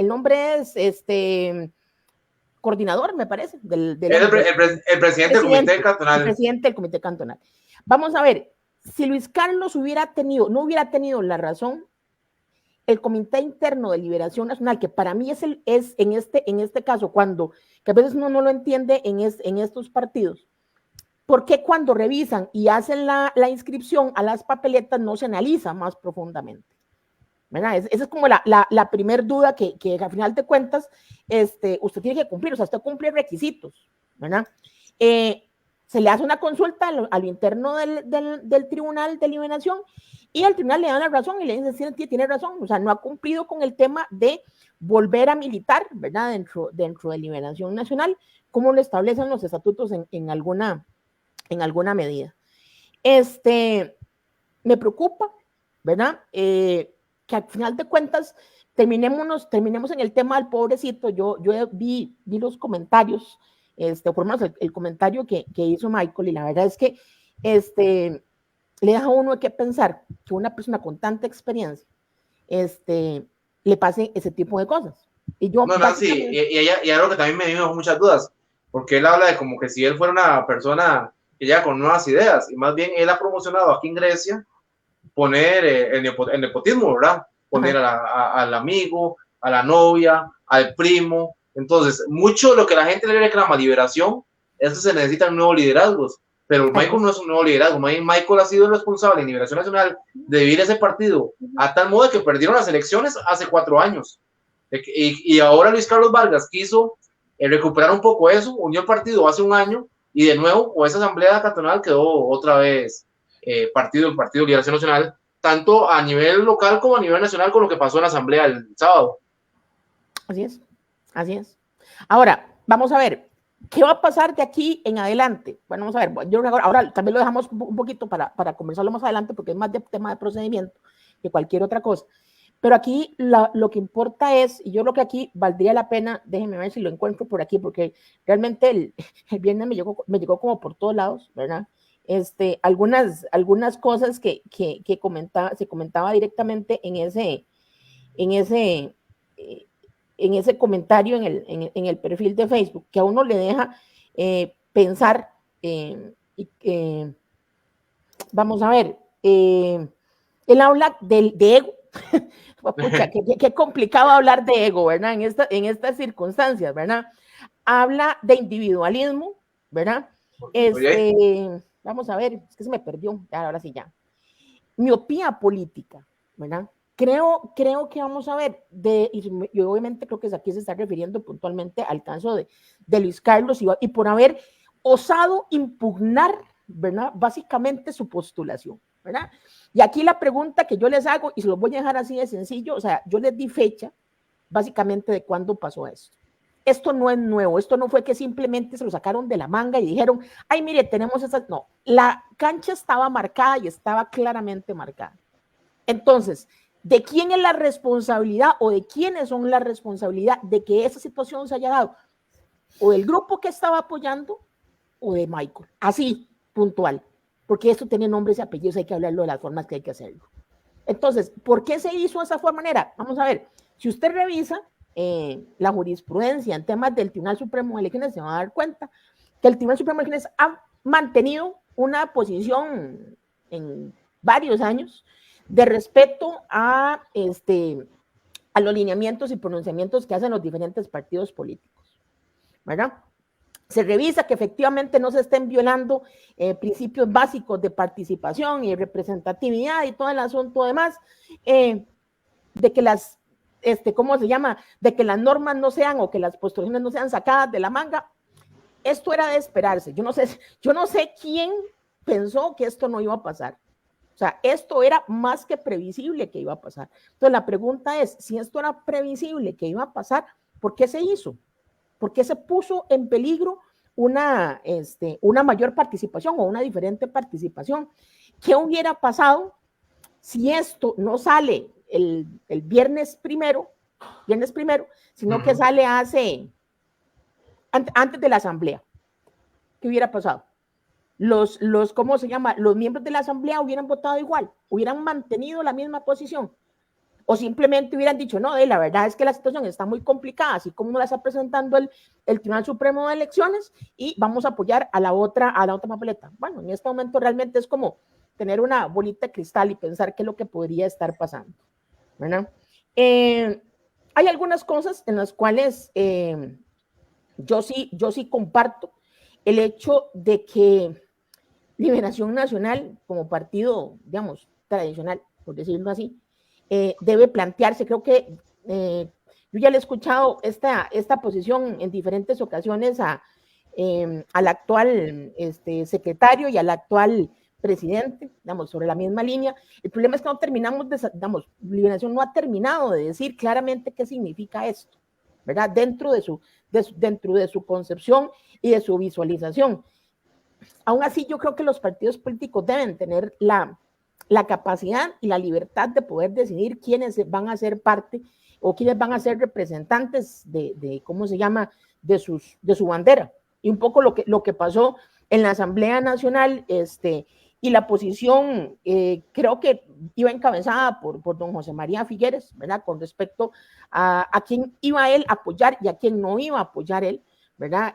[SPEAKER 3] nombre es coordinador, me parece, el
[SPEAKER 1] presidente del comité cantonal.
[SPEAKER 3] El presidente del comité cantonal. Vamos a ver, si Luis Carlos no hubiera tenido la razón, el comité interno de Liberación Nacional, que para mí es en este caso, que a veces uno no lo entiende en estos partidos, ¿por qué cuando revisan y hacen la inscripción a las papeletas no se analiza más profundamente? ¿Verdad? Esa es como la primer duda que al final de cuentas usted tiene que cumplir. O sea, usted cumple requisitos, ¿verdad? se le hace una consulta a lo interno del Tribunal de Liberación y el tribunal le da la razón y le dice, sí, tiene razón, o sea, no ha cumplido con el tema de volver a militar, ¿verdad? Dentro de Liberación Nacional, como lo establecen los estatutos en alguna medida. Me preocupa, ¿verdad? Que al final de cuentas terminemos en el tema del pobrecito. Yo vi los comentarios, o por lo menos el comentario que hizo Michael, y la verdad es que le deja a uno que pensar que una persona con tanta experiencia le pase ese tipo de cosas. Y yo,
[SPEAKER 1] no, Nancy, y algo que también me dio muchas dudas, porque él habla de como que si él fuera una persona que llega con nuevas ideas, y más bien él ha promocionado aquí en Grecia poner el nepotismo, ¿verdad? Poner al amigo, a la novia, al primo. Entonces, mucho de lo que la gente le reclama a Liberación es que se necesitan nuevos liderazgos, pero Michael no es un nuevo liderazgo. Michael ha sido el responsable en Liberación Nacional de vivir ese partido a tal modo que perdieron las elecciones hace 4 años. Y ahora Luis Carlos Vargas quiso recuperar un poco eso, unió el partido hace un año y de nuevo con esa asamblea cantonal quedó otra vez el Partido de Liberación Nacional, tanto a nivel local como a nivel nacional con lo que pasó en la asamblea el sábado.
[SPEAKER 3] Así es. Ahora, vamos a ver, ¿qué va a pasar de aquí en adelante? Bueno, vamos a ver, yo ahora también lo dejamos un poquito para conversarlo más adelante porque es más de tema de procedimiento que cualquier otra cosa. Pero aquí lo que importa es, y yo creo que aquí valdría la pena, déjenme ver si lo encuentro por aquí, porque realmente el viernes me llegó como por todos lados, ¿verdad? Algunas cosas que se comentaba directamente en ese comentario en el perfil de Facebook, que a uno le deja pensar, vamos a ver, él habla de ego. Pucha, qué complicado hablar de ego, ¿verdad? En estas circunstancias, ¿verdad? Habla de individualismo, ¿verdad? Vamos a ver, es que se me perdió, ahora sí ya. Miopía política, ¿verdad? Creo que vamos a ver, y obviamente creo que aquí se está refiriendo puntualmente al caso de Luis Carlos y por haber osado impugnar, ¿verdad? Básicamente su postulación, ¿verdad? Y aquí la pregunta que yo les hago, y se lo voy a dejar así de sencillo, o sea, yo les di fecha básicamente de cuándo pasó esto. Esto no es nuevo, esto no fue que simplemente se lo sacaron de la manga y dijeron, ay, mire, tenemos esas, no, la cancha estaba marcada y estaba claramente marcada. Entonces, ¿de quién es la responsabilidad o de quiénes son la responsabilidad de que esa situación se haya dado? O del grupo que estaba apoyando o de Michael, así, puntual, porque esto tiene nombres y apellidos, hay que hablarlo de las formas que hay que hacerlo. Entonces, ¿por qué se hizo de esa manera? Vamos a ver, si usted revisa la jurisprudencia en temas del Tribunal Supremo de Elecciones, se va a dar cuenta que el Tribunal Supremo de Elecciones ha mantenido una posición en varios años de respeto a los lineamientos y pronunciamientos que hacen los diferentes partidos políticos, ¿verdad? Se revisa que efectivamente no se estén violando principios básicos de participación y representatividad y todo el asunto demás, de que las, ¿cómo se llama? De que las normas no sean o que las postulaciones no sean sacadas de la manga. Esto era de esperarse. Yo no sé quién pensó que esto no iba a pasar. O sea, esto era más que previsible que iba a pasar. Entonces la pregunta es, si esto era previsible que iba a pasar, ¿por qué se hizo? ¿Por qué se puso en peligro una mayor participación o una diferente participación? ¿Qué hubiera pasado si esto no sale el viernes primero, sino que sale antes de la asamblea? ¿Qué hubiera pasado? ¿Cómo se llama? Los miembros de la asamblea hubieran votado igual, hubieran mantenido la misma posición, o simplemente hubieran dicho, no, la verdad es que la situación está muy complicada, así como nos la está presentando el Tribunal Supremo de Elecciones, y vamos a apoyar a la otra papeleta. Bueno, en este momento realmente es como tener una bolita de cristal y pensar qué es lo que podría estar pasando, ¿verdad? Hay algunas cosas en las cuales yo sí comparto el hecho de que Liberación Nacional, como partido, digamos, tradicional, por decirlo así, debe plantearse. Creo que yo ya le he escuchado esta posición en diferentes ocasiones a al actual secretario y al actual presidente, digamos, sobre la misma línea. El problema es que no terminamos digamos, Liberación no ha terminado de decir claramente qué significa esto, ¿verdad? Dentro de su concepción y de su visualización. Aún así, yo creo que los partidos políticos deben tener la capacidad y la libertad de poder decidir quiénes van a ser parte o quiénes van a ser representantes ¿cómo se llama?, de su bandera. Y un poco lo que pasó en la Asamblea Nacional, y la posición, creo que iba encabezada por don José María Figueres, ¿verdad?, con respecto a quién iba él a apoyar y a quién no iba a apoyar él, ¿verdad?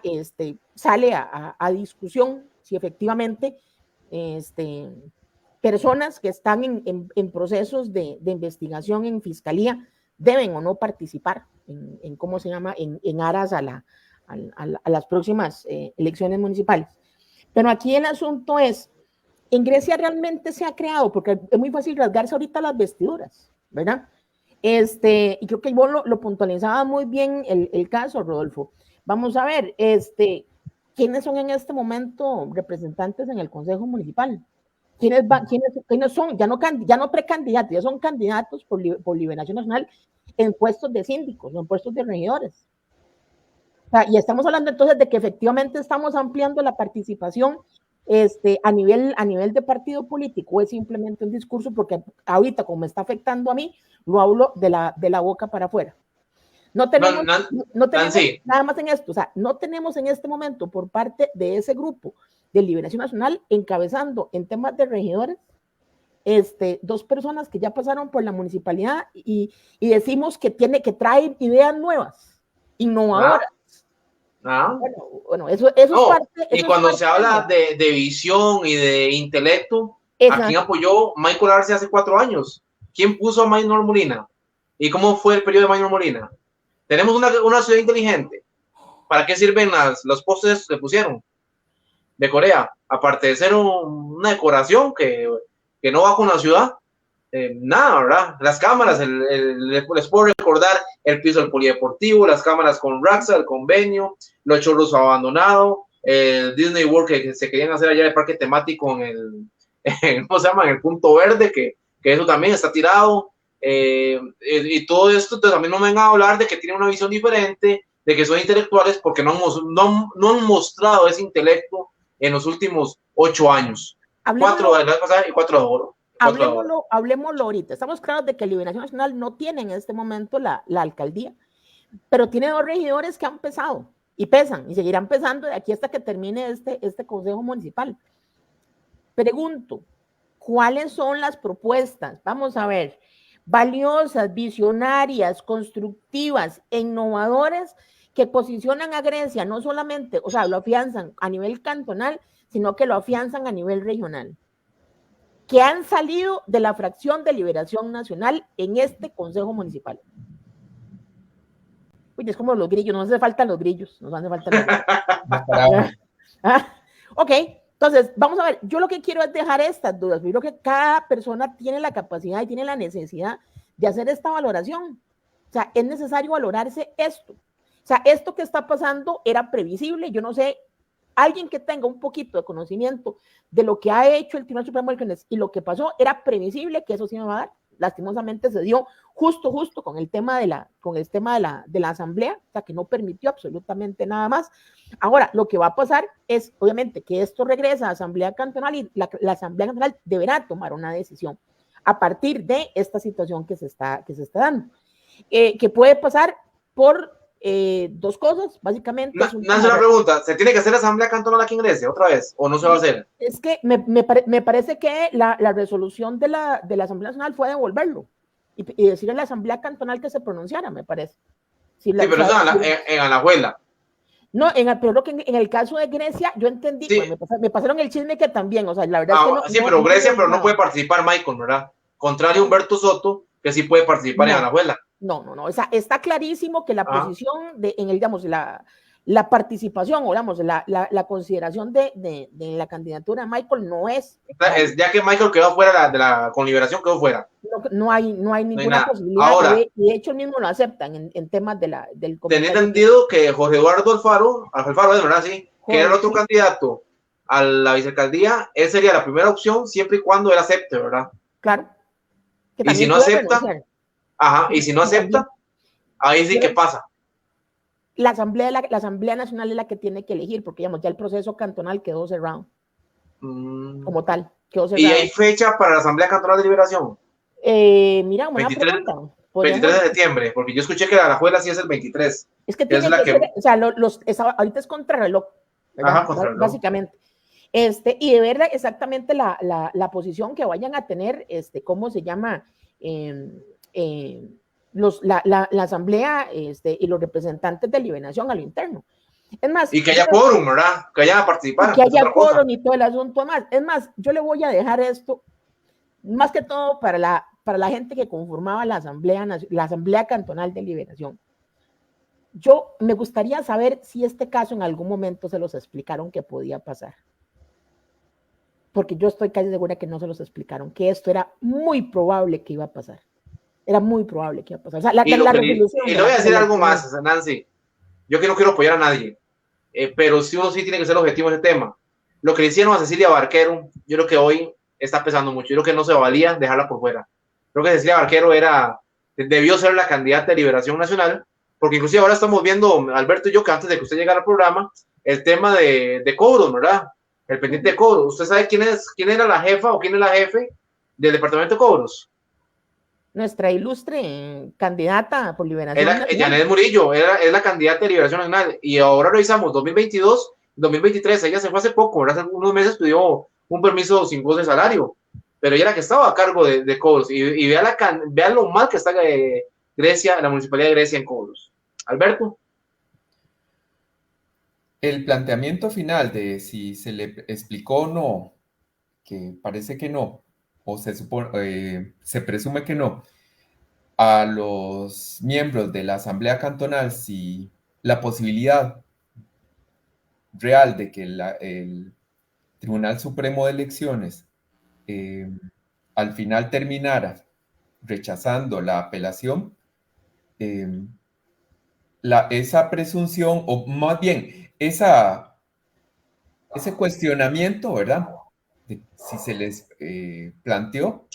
[SPEAKER 3] Sale a discusión si efectivamente personas que están en procesos de investigación en fiscalía deben o no participar en ¿cómo se llama?, en aras a las próximas elecciones municipales. Pero aquí el asunto es, en Grecia realmente se ha creado, porque es muy fácil rasgarse ahorita las vestiduras, ¿verdad? Y creo que vos lo puntualizaba muy bien el caso, Rodolfo. Vamos a ver, ¿quiénes son en este momento representantes en el Consejo Municipal? ¿Quiénes son? Ya no precandidatos, ya son candidatos por Liberación Nacional en puestos de síndicos, en puestos de regidores. O sea, y estamos hablando entonces de que efectivamente estamos ampliando la participación a nivel de partido político, es simplemente un discurso, porque ahorita, como me está afectando a mí, lo hablo de la boca para afuera. No tenemos nada más en esto, o sea, no tenemos en este momento por parte de ese grupo de Liberación Nacional encabezando en temas de regidores, dos personas que ya pasaron por la municipalidad y decimos que trae ideas nuevas, innovadoras. Bueno, eso es parte.
[SPEAKER 1] Y cuando se habla de visión y de intelecto, ¿a quién apoyó Michael Arce hace 4 años? ¿Quién puso a Maynor Molina? ¿Y cómo fue el periodo de Maynor Molina? Tenemos una ciudad inteligente. ¿Para qué sirven los postes que pusieron de Corea? Aparte de ser una decoración que no va con la ciudad, nada, ¿verdad? Las cámaras, les puedo recordar el piso del polideportivo, las cámaras con Raxa, el convenio, los chorros abandonados, el Disney World que se querían hacer allá, el parque temático ¿cómo se llama?, en el Punto Verde, que eso también está tirado, y todo esto. Entonces también no me vengan a hablar de que tienen una visión diferente, de que son intelectuales, porque no han mostrado ese intelecto en los últimos 8 años. 4 de la pasada y 4 de oro.
[SPEAKER 3] Hablemoslo ahorita. Estamos claros de que Liberación Nacional no tiene en este momento la alcaldía, pero tiene 2 regidores que han pesado y pesan y seguirán pesando de aquí hasta que termine este consejo municipal. Pregunto, ¿cuáles son las propuestas? Vamos a ver, valiosas, visionarias, constructivas, innovadoras, que posicionan a Grecia no solamente, o sea, lo afianzan a nivel cantonal, sino que lo afianzan a nivel regional, que han salido de la fracción de Liberación Nacional en este Consejo Municipal. Uy, es como los grillos, nos hace falta los grillos, Ok, entonces, vamos a ver, yo lo que quiero es dejar estas dudas. Yo creo que cada persona tiene la capacidad y tiene la necesidad de hacer esta valoración. O sea, es necesario valorarse esto. O sea, esto que está pasando era previsible. Yo no sé, alguien que tenga un poquito de conocimiento de lo que ha hecho el Tribunal Supremo y lo que pasó, era previsible que eso sí me va a dar. Lastimosamente se dio justo con el tema de la asamblea, o sea, que no permitió absolutamente nada más. Ahora, lo que va a pasar es, obviamente, que esto regresa a Asamblea Cantonal y la Asamblea Cantonal deberá tomar una decisión a partir de esta situación que se está dando, que puede pasar por 2 cosas, básicamente.
[SPEAKER 1] Nancy, una pregunta, ¿se tiene que hacer Asamblea Cantonal aquí en Grecia otra vez o no se va a hacer?
[SPEAKER 3] Es que me parece que la resolución de la Asamblea Nacional fue devolverlo y decirle a la Asamblea Cantonal que se pronunciara, me parece.
[SPEAKER 1] Pero eso en Alajuela.
[SPEAKER 3] No, pero lo que en el caso de Grecia, yo entendí, sí. Me pasaron el chisme que también, o sea, la verdad es que no.
[SPEAKER 1] Sí, pero Grecia, pero no puede participar Michael, ¿verdad? Contrario a Humberto Soto, que sí puede participar en Alajuela.
[SPEAKER 3] No, o sea, está clarísimo que la posición digamos, la participación, o digamos, la consideración de la candidatura de Michael no es.
[SPEAKER 1] Ya que Michael quedó fuera con Liberación, quedó fuera.
[SPEAKER 3] No hay ninguna posibilidad.
[SPEAKER 1] Ahora,
[SPEAKER 3] de hecho, el mismo lo aceptan en temas del comité.
[SPEAKER 1] Tenía entendido que Jorge Eduardo Alfaro, ¿verdad? Sí, que era el otro candidato a la vicealcaldía, él sería la primera opción siempre y cuando él acepte, ¿verdad?
[SPEAKER 3] Claro.
[SPEAKER 1] Y si no acepta, y si no acepta, ahí sí que pasa.
[SPEAKER 3] La Asamblea Nacional es la que tiene que elegir, porque digamos, ya el proceso cantonal quedó cerrado. Como tal, quedó cerrado.
[SPEAKER 1] ¿Y hay fecha para la Asamblea Cantonal de Liberación?
[SPEAKER 3] Mira, buena
[SPEAKER 1] 23,
[SPEAKER 3] pregunta.
[SPEAKER 1] 23 de septiembre, porque yo escuché que la Alajuela sí es el 23.
[SPEAKER 3] Es que tiene que ser, o sea, ahorita es contrarreloj, ¿verdad?
[SPEAKER 1] Ajá, contrarreloj.
[SPEAKER 3] Básicamente. Y de ver exactamente la posición que vayan a tener, ¿cómo se llama? La asamblea y los representantes de liberación a lo interno. Es más,
[SPEAKER 1] y que haya quórum, ¿verdad? Que vayan a participar.
[SPEAKER 3] Que haya quórum y todo el asunto más. Es más, yo le voy a dejar esto, más que todo para la gente que conformaba la asamblea cantonal de liberación. Yo me gustaría saber si este caso en algún momento se los explicaron que podía pasar. Porque yo estoy casi segura que no se los explicaron, que esto era muy probable que iba a pasar. Era muy probable que iba a pasar. O sea,
[SPEAKER 1] y le voy a decir algo más, Nancy. Yo que no quiero apoyar a nadie, pero sí uno sí tiene que ser objetivo en ese tema. Lo que le hicieron a Cecilia Barquero, yo creo que hoy está pesando mucho. Yo creo que no se valía dejarla por fuera. Creo que Cecilia Barquero debió ser la candidata de Liberación Nacional, porque inclusive ahora estamos viendo, Alberto y yo, que antes de que usted llegara al programa, el tema de cobros, ¿verdad? El pendiente de cobros. ¿Usted sabe quién era la jefa o quién es la jefe del departamento de cobros?
[SPEAKER 3] Nuestra ilustre candidata por Liberación Nacional.
[SPEAKER 1] Janet Murillo, es la candidata de Liberación Nacional. Y ahora revisamos 2022, 2023. Ella se fue hace poco, ¿verdad? Hace unos meses pidió un permiso sin goce de salario. Pero ella era la que estaba a cargo de cobros. Y vea lo mal que está Grecia, la municipalidad de Grecia en cobros. Alberto.
[SPEAKER 2] El planteamiento final de si se le explicó o no, que parece que no, o se presume que no, a los miembros de la Asamblea Cantonal si la posibilidad real de que el Tribunal Supremo de Elecciones al final terminara rechazando la apelación, esa presunción, o más bien ese cuestionamiento, ¿verdad? De si se les planteó.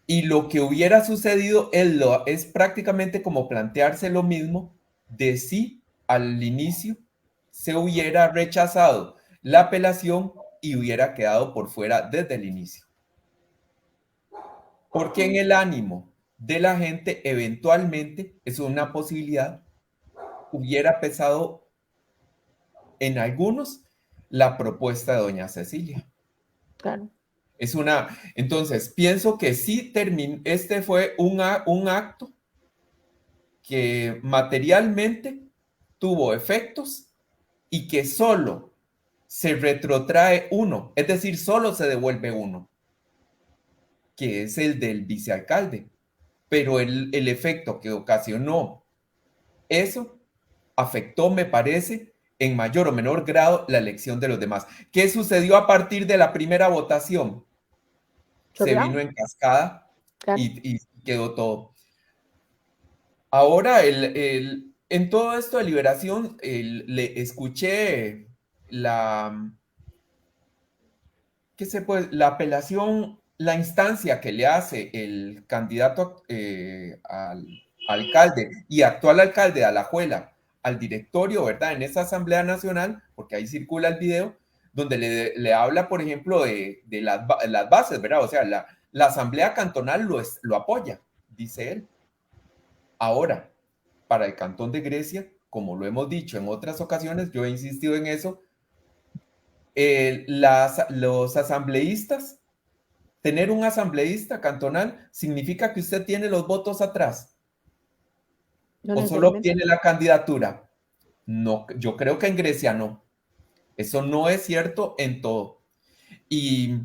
[SPEAKER 2] Y lo que hubiera sucedido es prácticamente como plantearse lo mismo de si al inicio se hubiera rechazado la apelación y hubiera quedado por fuera desde el inicio. Porque en el ánimo de la gente, eventualmente, es una posibilidad, hubiera pesado en algunos la propuesta de doña Cecilia.
[SPEAKER 3] Claro.
[SPEAKER 2] Entonces, pienso que sí este fue un acto que materialmente tuvo efectos y que solo se retrotrae uno, es decir, solo se devuelve uno, que es el del vicealcalde. Pero el efecto que ocasionó eso afectó, me parece, en mayor o menor grado la elección de los demás. ¿Qué sucedió a partir de la primera votación? Se vino en cascada, claro, y quedó todo. Ahora, en todo esto de liberación, le escuché la apelación, la instancia que le hace el candidato al alcalde y actual alcalde de Alajuela al directorio, ¿verdad? En esa Asamblea Nacional, porque ahí circula el video, donde le habla, por ejemplo, de las bases, ¿verdad? O sea, la Asamblea Cantonal lo apoya, dice él. Ahora, para el Cantón de Grecia, como lo hemos dicho en otras ocasiones, yo he insistido en eso, los asambleístas, tener un asambleísta cantonal significa que usted tiene los votos atrás. No, o solo obtiene la candidatura. No, yo creo que en Grecia no. Eso no es cierto en todo. Y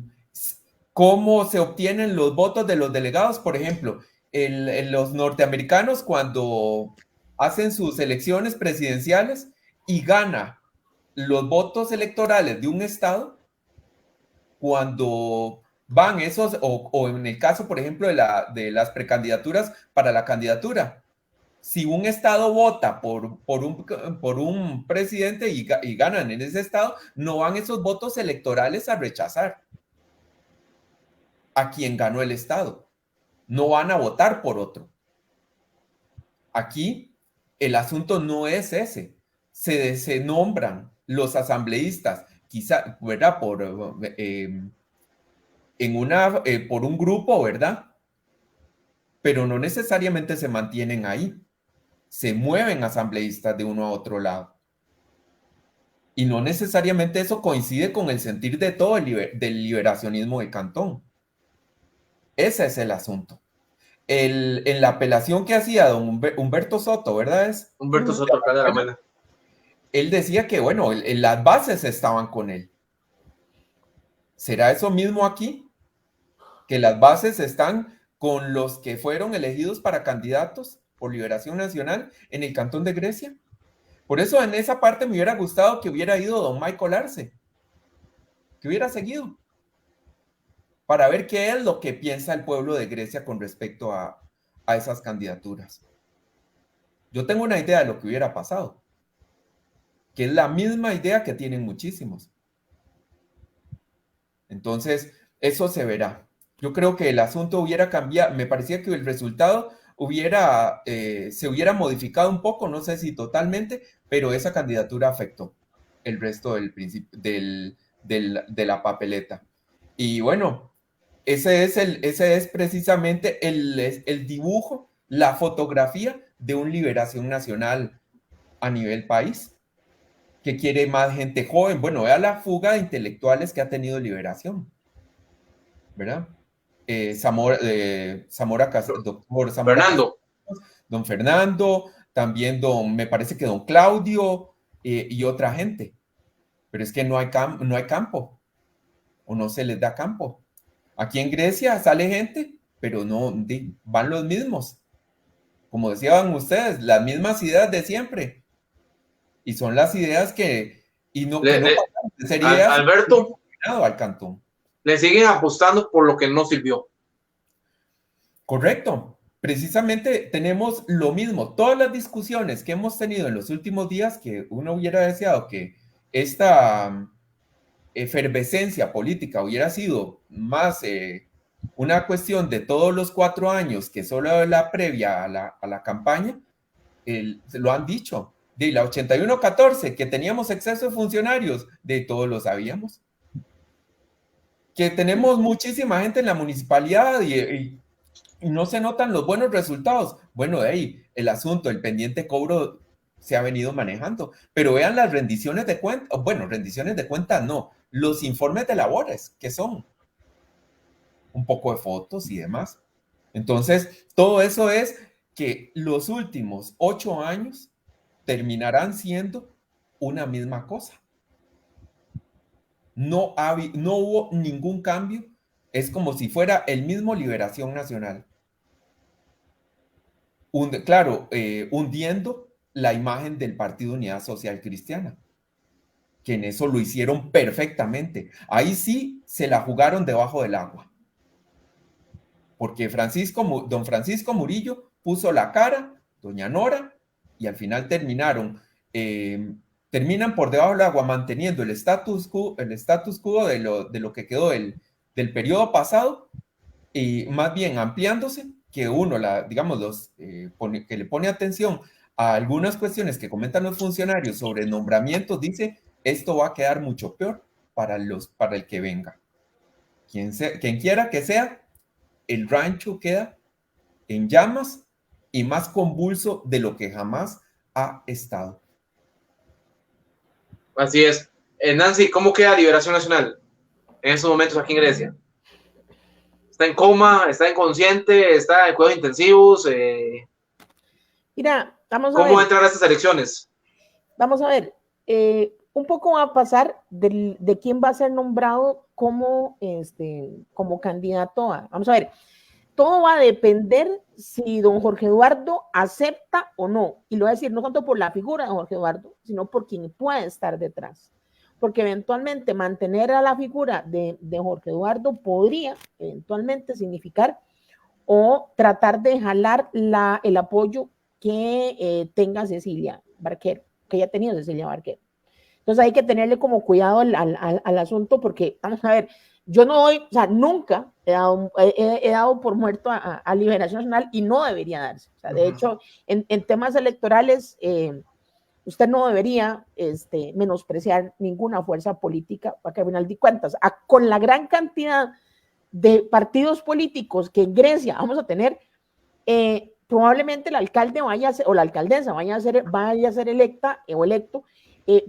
[SPEAKER 2] cómo se obtienen los votos de los delegados, por ejemplo, los norteamericanos cuando hacen sus elecciones presidenciales y gana los votos electorales de un estado, cuando van esos, o en el caso, por ejemplo, de las precandidaturas para la candidatura, Si un estado vota por un presidente y ganan en ese estado, no van esos votos electorales a rechazar a quien ganó el estado. No van a votar por otro. Aquí el asunto no es ese. Se nombran los asambleístas, quizá, ¿verdad? Por un grupo, ¿verdad? Pero no necesariamente se mantienen ahí. Se mueven asambleístas de uno a otro lado. Y no necesariamente eso coincide con el sentir de todo del liberacionismo de Cantón. Ese es el asunto. En la apelación que hacía don Humberto Soto, ¿verdad?
[SPEAKER 1] Humberto Soto, alcalde de La Mena.
[SPEAKER 2] Él decía que, bueno, las bases estaban con él. ¿Será eso mismo aquí? Que las bases están con los que fueron elegidos para candidatos por Liberación Nacional en el Cantón de Grecia. Por eso en esa parte me hubiera gustado que hubiera ido don Michael Arce, que hubiera seguido, para ver qué es lo que piensa el pueblo de Grecia con respecto a esas candidaturas. Yo tengo una idea de lo que hubiera pasado, que es la misma idea que tienen muchísimos. Entonces, eso se verá. Yo creo que el asunto hubiera cambiado, me parecía que el resultado se hubiera modificado un poco, no sé si totalmente, pero esa candidatura afectó el resto de la papeleta. Y bueno, ese es precisamente el dibujo, la fotografía de un Liberación Nacional a nivel país, que quiere más gente joven. Bueno, vea la fuga de intelectuales que ha tenido Liberación, ¿verdad? Doctor Zamora
[SPEAKER 1] Fernando.
[SPEAKER 2] Don Fernando, también me parece que don Claudio y otra gente. Pero es que no hay campo, o no se les da campo. Aquí en Grecia sale gente, pero no van los mismos. Como decían ustedes, las mismas ideas de siempre. Y son las ideas que no sería
[SPEAKER 1] Alberto,
[SPEAKER 2] al Cantón.
[SPEAKER 1] Le siguen apostando por lo que no sirvió.
[SPEAKER 2] Correcto. Precisamente tenemos lo mismo. Todas las discusiones que hemos tenido en los últimos días, que uno hubiera deseado que esta efervescencia política hubiera sido más una cuestión de todos los 4 años que solo la previa a la campaña, lo han dicho. De la 81-14, que teníamos exceso de funcionarios, de todos lo sabíamos. Que tenemos muchísima gente en la municipalidad y no se notan los buenos resultados. Bueno, de ahí el asunto, el pendiente cobro se ha venido manejando, pero vean las rendiciones de cuentas, bueno, rendiciones de cuentas no, los informes de labores, que son un poco de fotos y demás. Entonces, todo eso es que los últimos 8 años terminarán siendo una misma cosa. No hubo ningún cambio, es como si fuera el mismo Liberación Nacional. Hundiendo la imagen del Partido Unidad Social Cristiana, que en eso lo hicieron perfectamente. Ahí sí se la jugaron debajo del agua. Porque don Francisco Murillo puso la cara, doña Nora, y al final terminan por debajo del agua manteniendo el status quo de lo que quedó del periodo pasado, y más bien ampliándose, que uno, que le pone atención a algunas cuestiones que comentan los funcionarios sobre nombramientos, dice, esto va a quedar mucho peor para el que venga. Quien quiera que sea, el rancho queda en llamas y más convulso de lo que jamás ha estado.
[SPEAKER 1] Así es. Nancy, ¿cómo queda Liberación Nacional en estos momentos aquí en Grecia? ¿Está en coma? ¿Está inconsciente? ¿Está en cuidados intensivos?
[SPEAKER 3] Mira, vamos a ver.
[SPEAKER 1] ¿Cómo entran a estas elecciones?
[SPEAKER 3] Vamos a ver. Un poco va a pasar de quién va a ser nombrado como candidato a. Vamos a ver. Todo va a depender si don Jorge Eduardo acepta o no. Y lo voy a decir no tanto por la figura de don Jorge Eduardo, sino por quien puede estar detrás. Porque eventualmente mantener a la figura de Jorge Eduardo podría eventualmente significar o tratar de jalar el apoyo que tenga Cecilia Barquero, que ya tenía Cecilia Barquero. Entonces hay que tenerle como cuidado al asunto porque, vamos a ver, yo no doy, o sea, nunca he dado por muerto a Liberación Nacional y no debería darse. O sea, de hecho, en temas electorales, usted no debería menospreciar ninguna fuerza política, para que al final de cuentas, con la gran cantidad de partidos políticos que en Grecia vamos a tener, probablemente el alcalde vaya a ser, o la alcaldesa vaya a ser electa o electo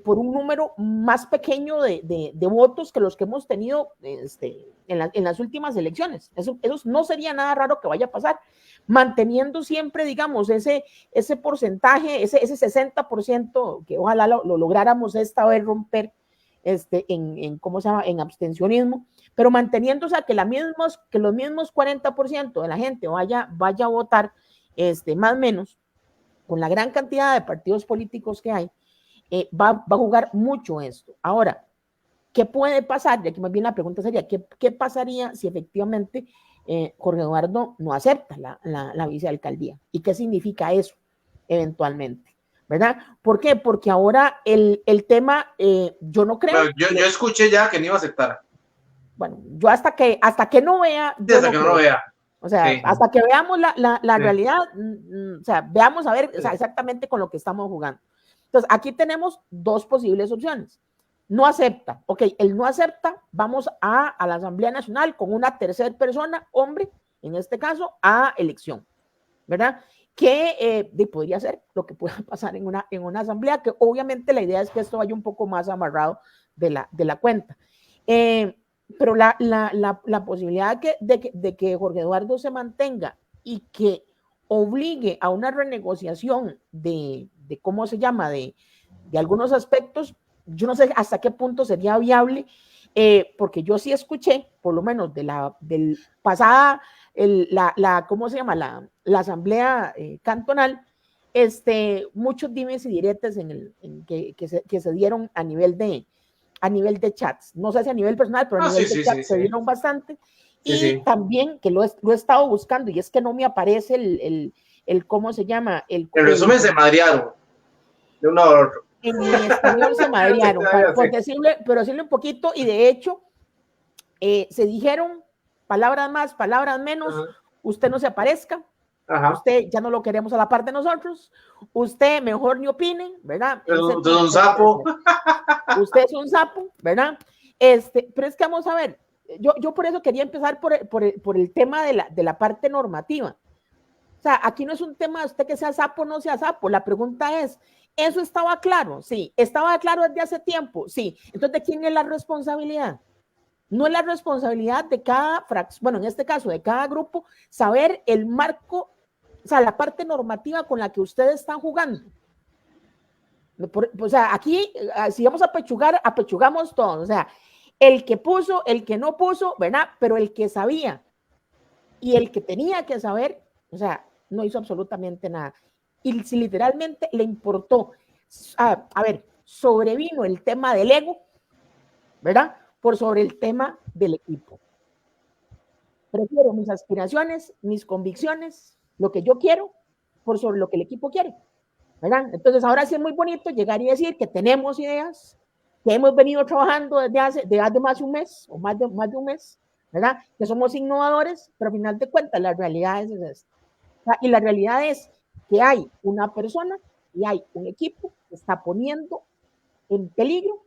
[SPEAKER 3] por un número más pequeño de votos que los que hemos tenido en las últimas elecciones. Eso no sería nada raro que vaya a pasar, manteniendo siempre, digamos, ese porcentaje, ese 60% que ojalá lo lográramos esta vez romper ¿cómo se llama? En abstencionismo, pero manteniendo, o sea, que los mismos 40% de la gente vaya a votar, más o menos, con la gran cantidad de partidos políticos que hay, va a jugar mucho esto. Ahora, ¿qué puede pasar? Y aquí más bien la pregunta sería, ¿qué pasaría si efectivamente Jorge Eduardo no acepta la vicealcaldía? ¿Y qué significa eso eventualmente? ¿Verdad? ¿Por qué? Porque ahora el tema, yo no creo...
[SPEAKER 1] Yo escuché ya que no iba a aceptar.
[SPEAKER 3] Bueno, yo hasta que no vea...
[SPEAKER 1] Sí, hasta que no lo vea.
[SPEAKER 3] O sea, sí, hasta que veamos la realidad, o sea, veamos a ver, o sea, exactamente con lo que estamos jugando. Entonces, aquí tenemos dos posibles opciones. No acepta. Ok, el no acepta, vamos a la Asamblea Nacional con una tercera persona, hombre, en este caso, a elección, ¿verdad? Que podría ser lo que pueda pasar en una asamblea, que obviamente la idea es que esto vaya un poco más amarrado de la cuenta. Pero la posibilidad de que Jorge Eduardo se mantenga y que obligue a una renegociación de ¿cómo se llama? De algunos aspectos, yo no sé hasta qué punto sería viable, porque yo sí escuché, por lo menos del pasada, ¿cómo se llama? La asamblea cantonal, muchos dimes y diretes que se dieron a nivel de chats, no sé si a nivel personal, pero a nivel de chats se dieron bastante, y también que lo he estado buscando, y es que no me aparece el ¿cómo se llama? El
[SPEAKER 1] resumen se madrearon de uno a otro.
[SPEAKER 3] En español se madrearon, pero decirle un poquito, y de hecho se dijeron palabras más, palabras menos. Usted no se aparezca, usted ya no lo queremos a la par de nosotros, usted mejor ni opine, ¿verdad?
[SPEAKER 1] Usted es un sapo.
[SPEAKER 3] Usted es un sapo, ¿verdad? Pero es que vamos a ver, yo por eso quería empezar por el tema de la parte normativa. O sea, aquí no es un tema de usted que sea sapo o no sea sapo, la pregunta es, ¿eso estaba claro? Sí. ¿Estaba claro desde hace tiempo? Sí. Entonces, ¿de quién es la responsabilidad? No es la responsabilidad de cada fracción, bueno, en este caso, de cada grupo, saber el marco, o sea, la parte normativa con la que ustedes están jugando. O sea, aquí, si vamos a apechugar, apechugamos todos. O sea, el que puso, el que no puso, ¿verdad? Pero el que sabía y el que tenía que saber, o sea, no hizo absolutamente nada. Y si literalmente le importó, a ver, sobrevino el tema del ego, ¿verdad? Por sobre el tema del equipo. Prefiero mis aspiraciones, mis convicciones, lo que yo quiero, por sobre lo que el equipo quiere, ¿verdad? Entonces ahora sí es muy bonito llegar y decir que tenemos ideas, que hemos venido trabajando desde hace más de un mes, o más de un mes, ¿verdad? Que somos innovadores, pero al final de cuentas la realidad es esta. Y la realidad es que hay una persona y hay un equipo que está poniendo en peligro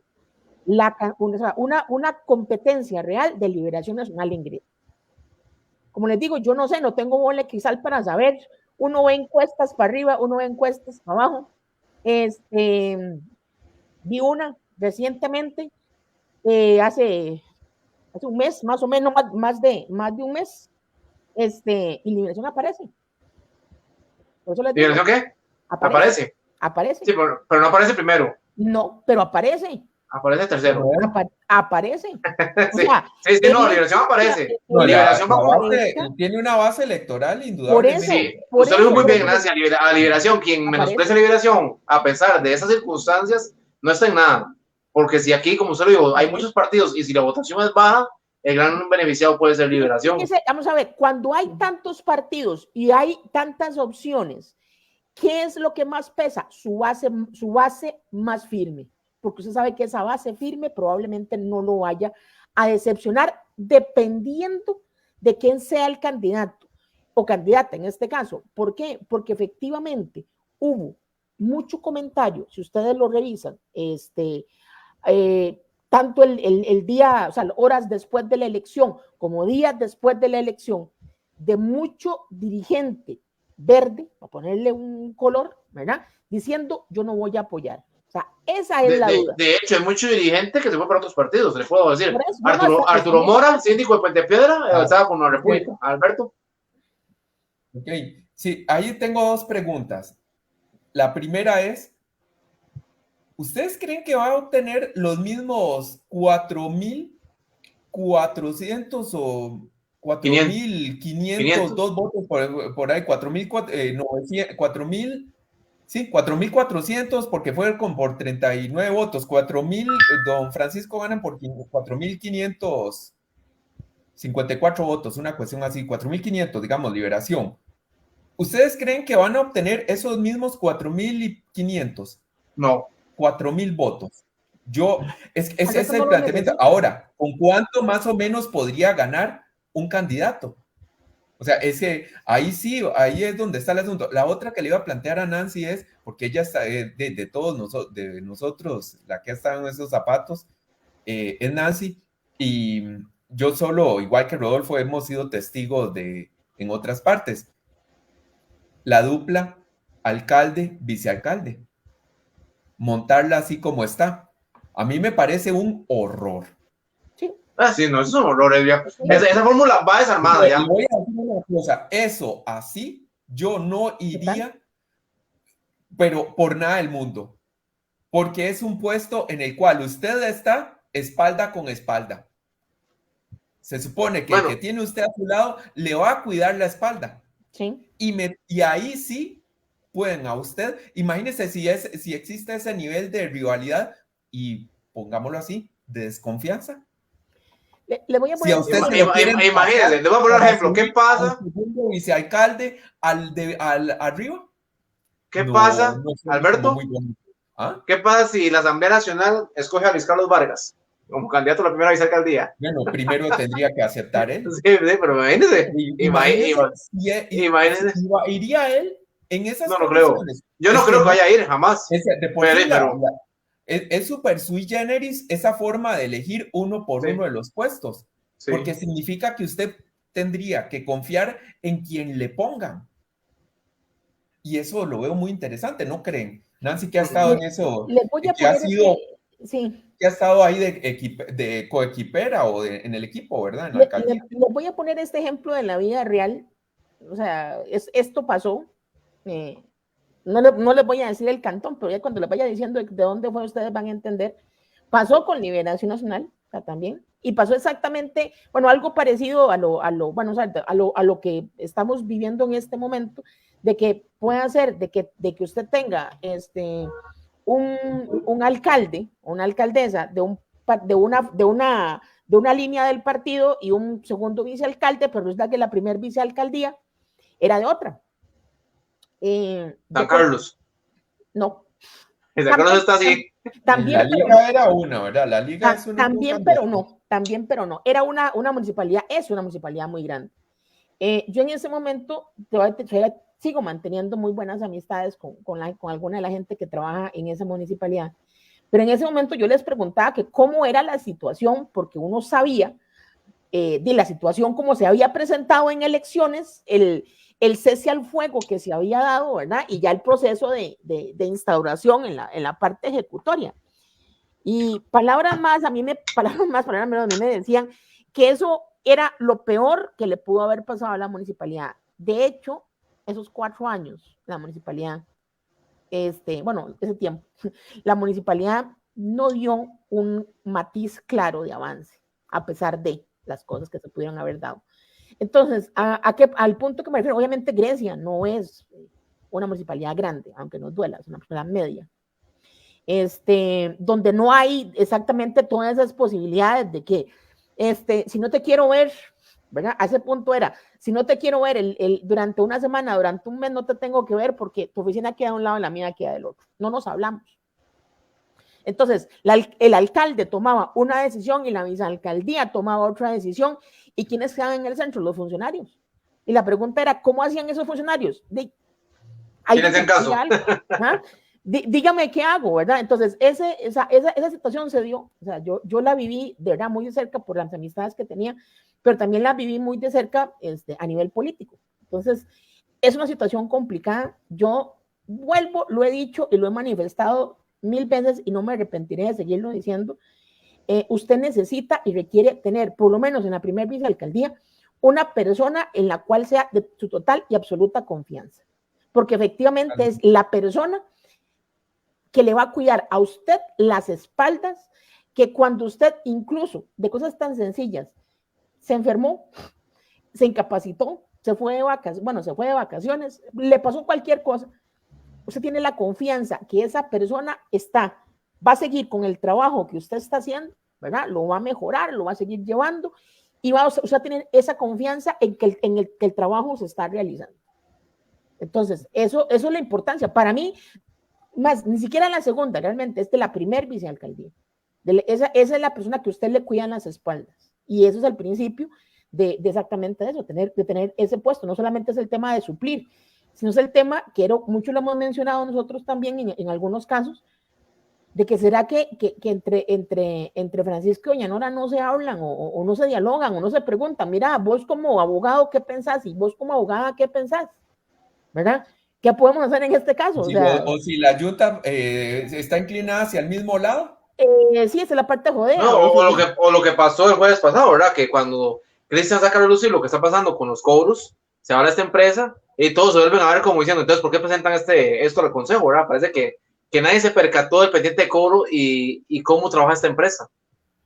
[SPEAKER 3] una competencia real de Liberación Nacional en Grecia. Como les digo, yo no sé, no tengo bola de cristal para saber. Uno ve encuestas para arriba, uno ve encuestas para abajo. Vi una recientemente, hace un mes, más o menos, más de un mes, y Liberación aparece.
[SPEAKER 1] ¿Liberación qué?
[SPEAKER 3] Aparece.
[SPEAKER 1] Sí, pero no aparece primero.
[SPEAKER 3] No, pero aparece.
[SPEAKER 1] Aparece tercero.
[SPEAKER 3] Aparece.
[SPEAKER 1] Sí, o sea, sí, no, Liberación aparece.
[SPEAKER 2] No,
[SPEAKER 1] Liberación
[SPEAKER 2] tiene una base electoral indudablemente.
[SPEAKER 1] Sí, usted lo dijo muy bien, gracias a Liberación. Quien menosprecia Liberación, a pesar de esas circunstancias, no está en nada. Porque si aquí, como usted lo dijo, hay muchos partidos y si la votación es baja, el gran beneficiado puede ser Liberación.
[SPEAKER 3] Vamos a ver, cuando hay tantos partidos y hay tantas opciones ¿qué es lo que más pesa? Su base más firme, porque usted sabe que esa base firme probablemente no lo vaya a decepcionar dependiendo de quién sea el candidato o candidata en este caso. ¿Por qué? Porque efectivamente hubo mucho comentario, si ustedes lo revisan, tanto el día, o sea, horas después de la elección, como días después de la elección, de mucho dirigente verde, para ponerle un color, ¿verdad? Diciendo, yo no voy a apoyar. O sea, esa es la duda.
[SPEAKER 1] De hecho, hay mucho dirigente que se fue para otros partidos, le puedo decir.
[SPEAKER 3] Eso,
[SPEAKER 1] Arturo Mora, síndico de Puente Piedra, estaba con la República.
[SPEAKER 2] Okay.
[SPEAKER 1] Alberto.
[SPEAKER 2] Ok, sí, ahí tengo dos preguntas. La primera es, ¿ustedes creen que va a obtener los mismos 4.400 o 4.500 dos votos por ahí, 4.400 porque fue por 39 votos, 4.000, don Francisco ganan por 4.554 votos, una cuestión así, 4.500, digamos, Liberación. ¿Ustedes creen que van a obtener esos mismos 4.500?
[SPEAKER 1] No.
[SPEAKER 2] 4.000 votos. Ese es el planteamiento. Ahora, ¿con cuánto más o menos podría ganar un candidato? O sea, ahí sí, ahí es donde está el asunto. La otra que le iba a plantear a Nancy es, porque ella está de todos nosotros, la que ha estado en esos zapatos, es Nancy, y yo solo, igual que Rodolfo, hemos sido testigos en otras partes. La dupla alcalde-vicealcalde. Montarla así como está. A mí me parece un horror.
[SPEAKER 3] Sí.
[SPEAKER 1] Sí, no, eso es un horror. Esa fórmula va desarmada ya.
[SPEAKER 2] Voy a decir una cosa, eso así yo no iría, pero por nada del mundo. Porque es un puesto en el cual usted está espalda con espalda. Se supone que el que tiene usted a su lado le va a cuidar la espalda.
[SPEAKER 3] Sí.
[SPEAKER 2] Y ahí sí pueden a usted, imagínese si existe ese nivel de rivalidad y pongámoslo así, de desconfianza.
[SPEAKER 3] Le voy a poner
[SPEAKER 1] imagínese, le voy a poner un ejemplo. ¿Qué pasa?
[SPEAKER 2] Segundo vicealcalde arriba.
[SPEAKER 1] ¿Qué pasa, Alberto? ¿Ah? ¿Qué pasa si la Asamblea Nacional escoge a Luis Carlos Vargas como candidato a la primera vicealcaldía?
[SPEAKER 2] Bueno, primero tendría que aceptar él.
[SPEAKER 1] Sí, pero imagínese. Imagínese.
[SPEAKER 2] ¿Iría él en esas
[SPEAKER 1] condiciones? Yo no creo que vaya a ir, jamás.
[SPEAKER 2] Es súper sui generis esa forma de elegir uno por uno de los puestos, porque significa que usted tendría que confiar en quien le pongan. Y eso lo veo muy interesante, ¿no creen? Nancy, que ha estado en eso, que ha estado ahí de coequipera o en el equipo, ¿verdad? En la alcaldía.
[SPEAKER 3] Le voy a poner este ejemplo de la vida real. O sea, esto pasó. No les voy a decir el cantón, pero ya cuando les vaya diciendo de dónde fue, ustedes van a entender. Pasó con Liberación Nacional, o sea, también, y pasó exactamente, bueno, algo parecido a lo que estamos viviendo en este momento, de que pueda ser, de que usted tenga un alcalde, una alcaldesa de una línea del partido y un segundo vicealcalde, pero resulta que la primer vicealcaldía era de otra.
[SPEAKER 1] San Carlos.
[SPEAKER 3] No.
[SPEAKER 1] San Carlos está así.
[SPEAKER 2] También, la liga era una, ¿verdad? La liga es una.
[SPEAKER 3] También, pero no. Era una municipalidad, es una municipalidad muy grande. Yo en ese momento sigo manteniendo muy buenas amistades con alguna de la gente que trabaja en esa municipalidad. Pero en ese momento yo les preguntaba que cómo era la situación, porque uno sabía de la situación como se había presentado en elecciones, el cese al fuego que se había dado, ¿verdad? Y ya el proceso de instauración en la parte ejecutoria. Y palabras menos, a mí me decían que eso era lo peor que le pudo haber pasado a la municipalidad. De hecho, esos 4 años, la municipalidad, ese tiempo, la municipalidad no dio un matiz claro de avance, a pesar de las cosas que se pudieron haber dado. Entonces, al punto que me refiero, obviamente Grecia no es una municipalidad grande, aunque nos duela, es una municipalidad media, donde no hay exactamente todas esas posibilidades de que, si no te quiero ver, ¿verdad? A ese punto era, si no te quiero ver durante una semana, durante un mes, no te tengo que ver porque tu oficina queda de un lado y la mía queda del otro. No nos hablamos. Entonces, el alcalde tomaba una decisión y la vicealcaldía tomaba otra decisión. ¿Y quiénes quedaban en el centro? Los funcionarios. Y la pregunta era, ¿cómo hacían esos funcionarios?
[SPEAKER 1] ¿Quiénes hacen caso?
[SPEAKER 3] ¿Ah? Dígame qué hago, ¿verdad? Entonces, esa situación se dio, o sea, yo la viví de verdad muy de cerca por las amistades que tenía, pero también la viví muy de cerca a nivel político. Entonces, es una situación complicada. Yo vuelvo, lo he dicho y lo he manifestado 1000 veces y no me arrepentiré de seguirlo diciendo. Usted necesita y requiere tener, por lo menos en la primera vicealcaldía, una persona en la cual sea de su total y absoluta confianza, porque efectivamente es la persona que le va a cuidar a usted las espaldas, que cuando usted incluso de cosas tan sencillas se enfermó, se incapacitó, se fue de vacaciones, le pasó cualquier cosa, usted tiene la confianza que esa persona va a seguir con el trabajo que usted está haciendo, ¿verdad? Lo va a mejorar, lo va a seguir llevando y usted va a tener esa confianza en que el trabajo se está realizando. Entonces, eso es la importancia. Para mí, más, ni siquiera la segunda, realmente, es de la primer vicealcaldía. Esa es la persona que usted le cuida en las espaldas. Y eso es el principio de exactamente eso, de tener ese puesto. No solamente es el tema de suplir, sino es el tema que mucho lo hemos mencionado nosotros también en algunos casos, de que será que entre Francisco y doña Nora no se hablan o no se dialogan o no se preguntan, mira, vos como abogado, ¿qué pensás? Y vos como abogada, ¿qué pensás? ¿Verdad? ¿Qué podemos hacer en este caso?
[SPEAKER 2] O si la Junta está inclinada hacia el mismo lado.
[SPEAKER 3] Sí, esa es la parte jodida.
[SPEAKER 1] No, o lo que pasó el jueves pasado, ¿verdad? Que cuando Cristian saca a relucir lo que está pasando con los cobros, se habla de esta empresa y todos se vuelven a ver como diciendo, entonces, ¿por qué presentan esto al consejo, verdad? Parece que nadie se percató del pendiente de cobro y cómo trabaja esta empresa,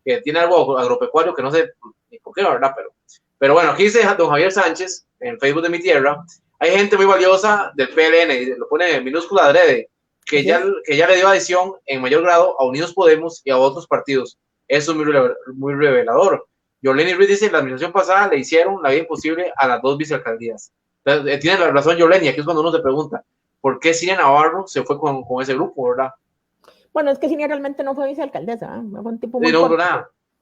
[SPEAKER 1] que tiene algo agropecuario que no sé ni por qué, ¿verdad? Pero bueno, aquí dice don Javier Sánchez, en Facebook de Mi Tierra, hay gente muy valiosa del PLN, y lo pone en minúscula adrede, que ya le dio adición en mayor grado a Unidos Podemos y a otros partidos. Eso es muy revelador. Yoleni Ruiz dice, la administración pasada le hicieron la vida imposible a las dos vicealcaldías. Tiene la razón Yoleni, aquí es cuando uno se pregunta, ¿por qué Cinia Navarro se fue con ese grupo, verdad?
[SPEAKER 3] Bueno, es que Cinia realmente no fue vicealcaldesa, ¿eh? Fue un tipo muy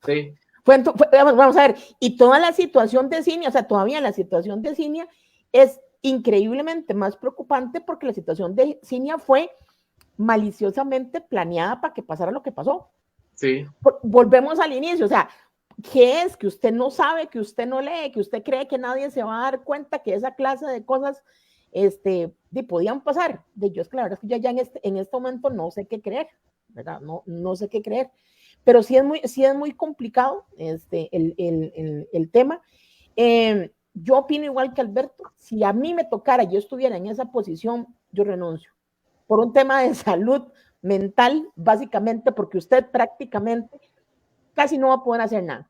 [SPEAKER 1] sí.
[SPEAKER 3] Vamos a ver, y toda la situación de Cinia, o sea, todavía la situación de Cinia es increíblemente más preocupante porque la situación de Cinia fue maliciosamente planeada para que pasara lo que pasó.
[SPEAKER 1] Sí.
[SPEAKER 3] Volvemos al inicio, o sea, ¿qué es? Que usted no sabe, que usted no lee, que usted cree que nadie se va a dar cuenta que esa clase de cosas podían pasar. Yo es que la verdad es que ya en este momento no sé qué creer, ¿verdad? No sé qué creer, pero sí es muy complicado el tema. Yo opino igual que Alberto, si a mí me tocara, yo estuviera en esa posición, yo renuncio, por un tema de salud mental, básicamente, porque usted prácticamente casi no va a poder hacer nada.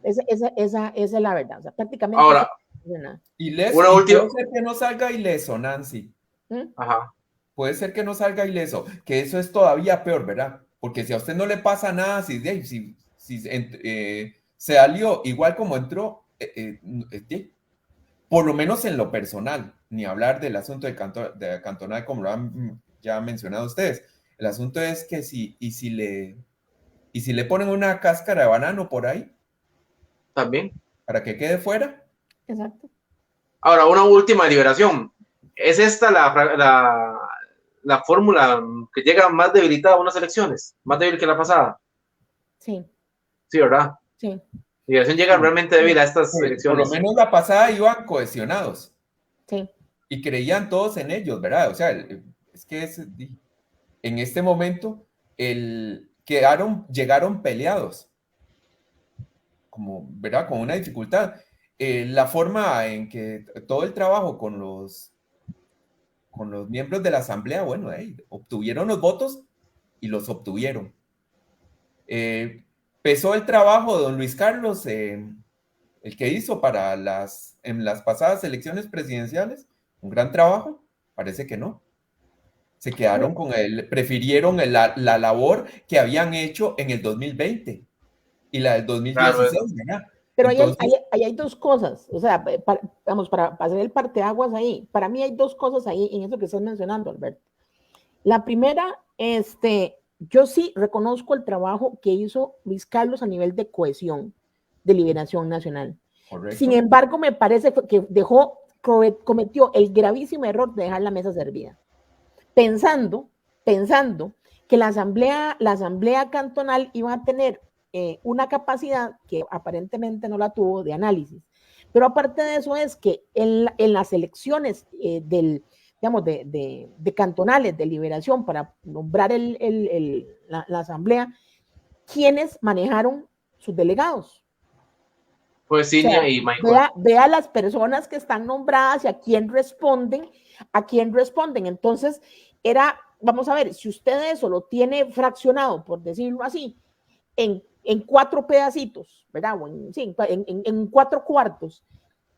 [SPEAKER 3] Esa es la verdad, o sea, prácticamente
[SPEAKER 1] ahora,
[SPEAKER 3] no nada.
[SPEAKER 2] Puede ser que no salga ileso, Nancy.
[SPEAKER 1] Ajá.
[SPEAKER 2] Puede ser que no salga ileso, que eso es todavía peor, ¿verdad? Porque si a usted no le pasa nada, si se salió igual como entró, por lo menos en lo personal, ni hablar del asunto de cantonal como lo han ya mencionado ustedes. El asunto es que si le ponen una cáscara de banano por ahí,
[SPEAKER 1] también,
[SPEAKER 2] para que quede fuera.
[SPEAKER 3] Exacto.
[SPEAKER 1] Ahora, una última liberación. ¿Es esta la fórmula que llega más debilitada a unas elecciones? ¿Más débil que la pasada?
[SPEAKER 3] Sí.
[SPEAKER 1] Sí, ¿verdad?
[SPEAKER 3] Sí.
[SPEAKER 1] Liberación llega realmente débil a estas elecciones.
[SPEAKER 2] Por lo menos la pasada iban cohesionados.
[SPEAKER 3] Sí.
[SPEAKER 2] Y creían todos en ellos, ¿verdad? O sea, es que en este momento llegaron peleados, como, ¿verdad? Con una dificultad. La forma en que todo el trabajo con los miembros de la asamblea, bueno, obtuvieron los votos y los obtuvieron. Pesó el trabajo de don Luis Carlos, el que hizo en las pasadas elecciones presidenciales, un gran trabajo, parece que no. Se quedaron con prefirieron la labor que habían hecho en el 2020 y la del 2016, ¿verdad?
[SPEAKER 3] Pero
[SPEAKER 2] Entonces,
[SPEAKER 3] ahí hay dos cosas, o sea, vamos, para hacer el parteaguas ahí, para mí hay dos cosas ahí en eso que estás mencionando, Alberto. La primera, yo sí reconozco el trabajo que hizo Luis Carlos a nivel de cohesión, de liberación nacional.
[SPEAKER 2] correcto.
[SPEAKER 3] Sin embargo, me parece que cometió el gravísimo error de dejar la mesa servida, pensando que la asamblea cantonal iba a tener una capacidad que aparentemente no la tuvo de análisis. Pero aparte de eso es que en las elecciones digamos, de cantonales de liberación para nombrar la asamblea, ¿quiénes manejaron sus delegados?
[SPEAKER 1] Pues Cinia, o sea, y
[SPEAKER 3] Michael. Vea las personas que están nombradas y a quién responden, Entonces, vamos a ver, si usted eso lo tiene fraccionado, por decirlo así, en 4 pedacitos, ¿verdad? O en 4 cuartos,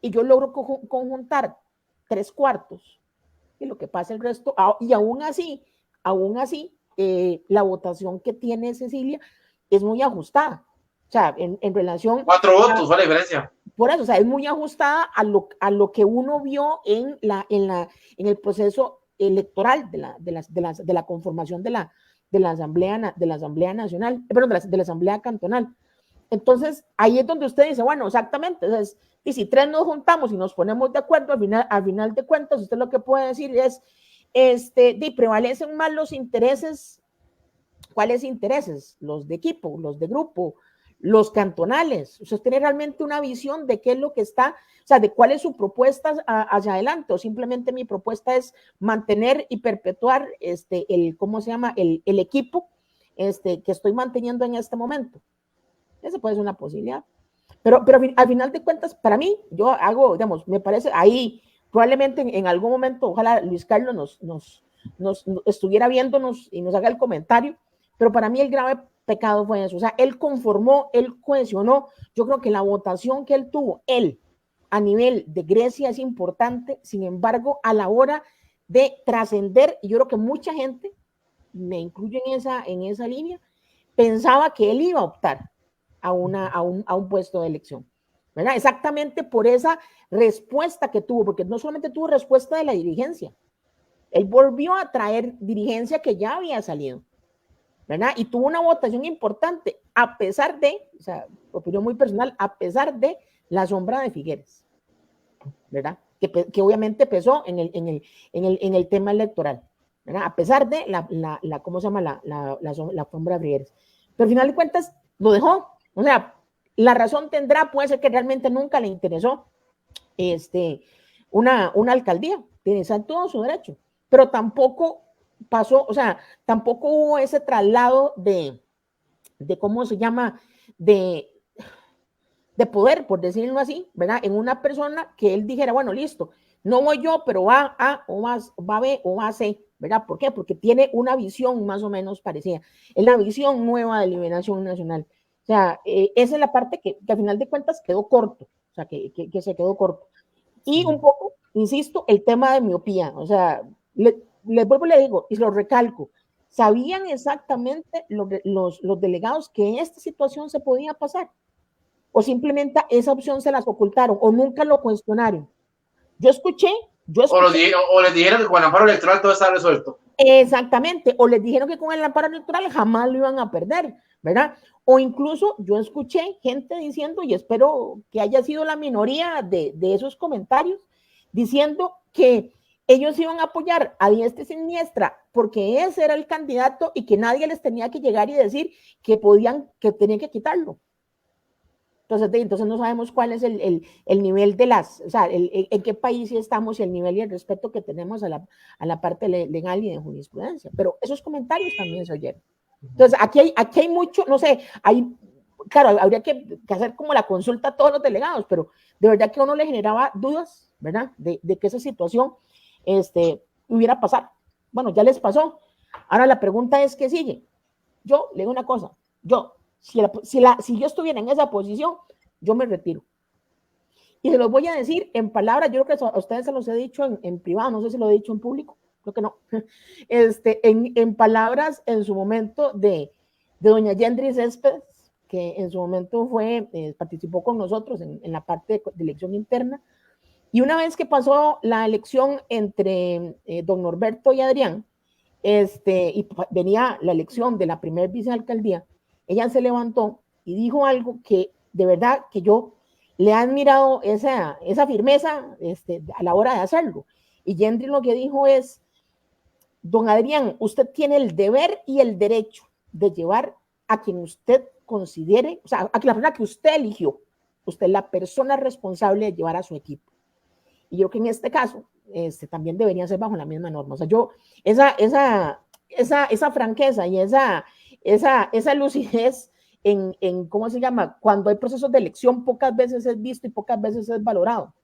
[SPEAKER 3] y yo logro conjuntar 3 cuartos, y lo que pasa el resto, y aún así, la votación que tiene Cecilia es muy ajustada. O sea, en relación...
[SPEAKER 1] 4 votos, ¿cuál es la diferencia?
[SPEAKER 3] Por eso, o sea, es muy ajustada a lo que uno vio en el proceso electoral de la conformación de la Asamblea Nacional, perdón, de la Asamblea Cantonal. Entonces, ahí es donde usted dice, bueno, exactamente, entonces, y si 3 nos juntamos y nos ponemos de acuerdo, al final de cuentas, usted lo que puede decir es, prevalecen más los intereses. ¿Cuáles intereses? Los de equipo, los de grupo, los cantonales. Usted tiene realmente una visión de qué es lo que está, o sea, de cuál es su propuesta hacia adelante, o simplemente mi propuesta es mantener y perpetuar ¿cómo se llama? El equipo que estoy manteniendo en este momento. Esa puede ser una posibilidad. Pero al final de cuentas, para mí, yo hago, digamos, me parece ahí, probablemente en algún momento, ojalá Luis Carlos nos estuviera viéndonos y nos haga el comentario, pero para mí el grave pecado fue eso. O sea, él conformó, él cohesionó. Yo creo que la votación que él tuvo, a nivel de Grecia es importante. Sin embargo, a la hora de trascender, y yo creo que mucha gente, me incluyo en esa línea, pensaba que él iba a optar a un puesto de elección, ¿verdad? Exactamente por esa respuesta que tuvo, porque no solamente tuvo respuesta de la dirigencia, él volvió a traer dirigencia que ya había salido, ¿verdad? Y tuvo una votación importante, a pesar de, o sea, opinión muy personal, a pesar de la sombra de Figueres, ¿verdad? Que obviamente pesó en el tema electoral, ¿verdad? A pesar de ¿cómo se llama? La sombra de Figueres. Pero al final de cuentas, lo dejó. O sea, la razón puede ser que realmente nunca le interesó una alcaldía, tiene todo su derecho, pero tampoco pasó, o sea, tampoco hubo ese traslado de ¿cómo se llama? De poder, por decirlo así, ¿verdad? En una persona que él dijera, bueno, listo, no voy yo, pero va A o va B o va C, ¿verdad? ¿Por qué? Porque tiene una visión más o menos parecida, es la visión nueva de liberación nacional. O sea, esa es la parte que al final de cuentas quedó corto, o sea, que se quedó corto. Y un poco, insisto, el tema de miopía, o sea, les vuelvo y le digo, y lo recalco, ¿sabían exactamente los delegados que en esta situación se podía pasar? ¿O simplemente esa opción se las ocultaron o nunca lo cuestionaron? Yo escuché.
[SPEAKER 1] O les dijeron que con el amparo electoral todo está resuelto.
[SPEAKER 3] Exactamente, o les dijeron que con el amparo electoral jamás lo iban a perder, ¿verdad? O incluso yo escuché gente diciendo, y espero que haya sido la minoría de esos comentarios, diciendo que ellos iban a apoyar a diestra y siniestra porque ese era el candidato y que nadie les tenía que llegar y decir que tenían que quitarlo. Entonces no sabemos cuál es el nivel de o sea, en qué país estamos y el nivel y el respeto que tenemos a la parte legal y de jurisprudencia. Pero esos comentarios también se oyeron. Entonces, aquí hay mucho, no sé, claro, habría que hacer como la consulta a todos los delegados, pero de verdad que a uno le generaba dudas, ¿verdad? De que esa situación hubiera pasado. Bueno, ya les pasó. Ahora la pregunta es, ¿qué sigue? Yo le digo una cosa, si yo estuviera en esa posición, yo me retiro. Y se los voy a decir en palabras, yo creo que a ustedes se los he dicho en privado, no sé si lo he dicho en público, creo que no. En palabras en su momento de doña Yendry Céspedes, que en su momento participó con nosotros en la parte de elección interna. Y una vez que pasó la elección entre don Norberto y Adrián, y venía la elección de la primer vicealcaldía, ella se levantó y dijo algo que de verdad que yo le he admirado esa firmeza a la hora de hacerlo. Y Yendri lo que dijo es: don Adrián, usted tiene el deber y el derecho de llevar a quien usted considere, o sea, a la persona que usted eligió. Usted es la persona responsable de llevar a su equipo. Y yo creo que en este caso también debería ser bajo la misma norma. O sea, yo, esa franqueza y esa lucidez en, ¿cómo se llama? Cuando hay procesos de elección, pocas veces es visto y pocas veces es valorado.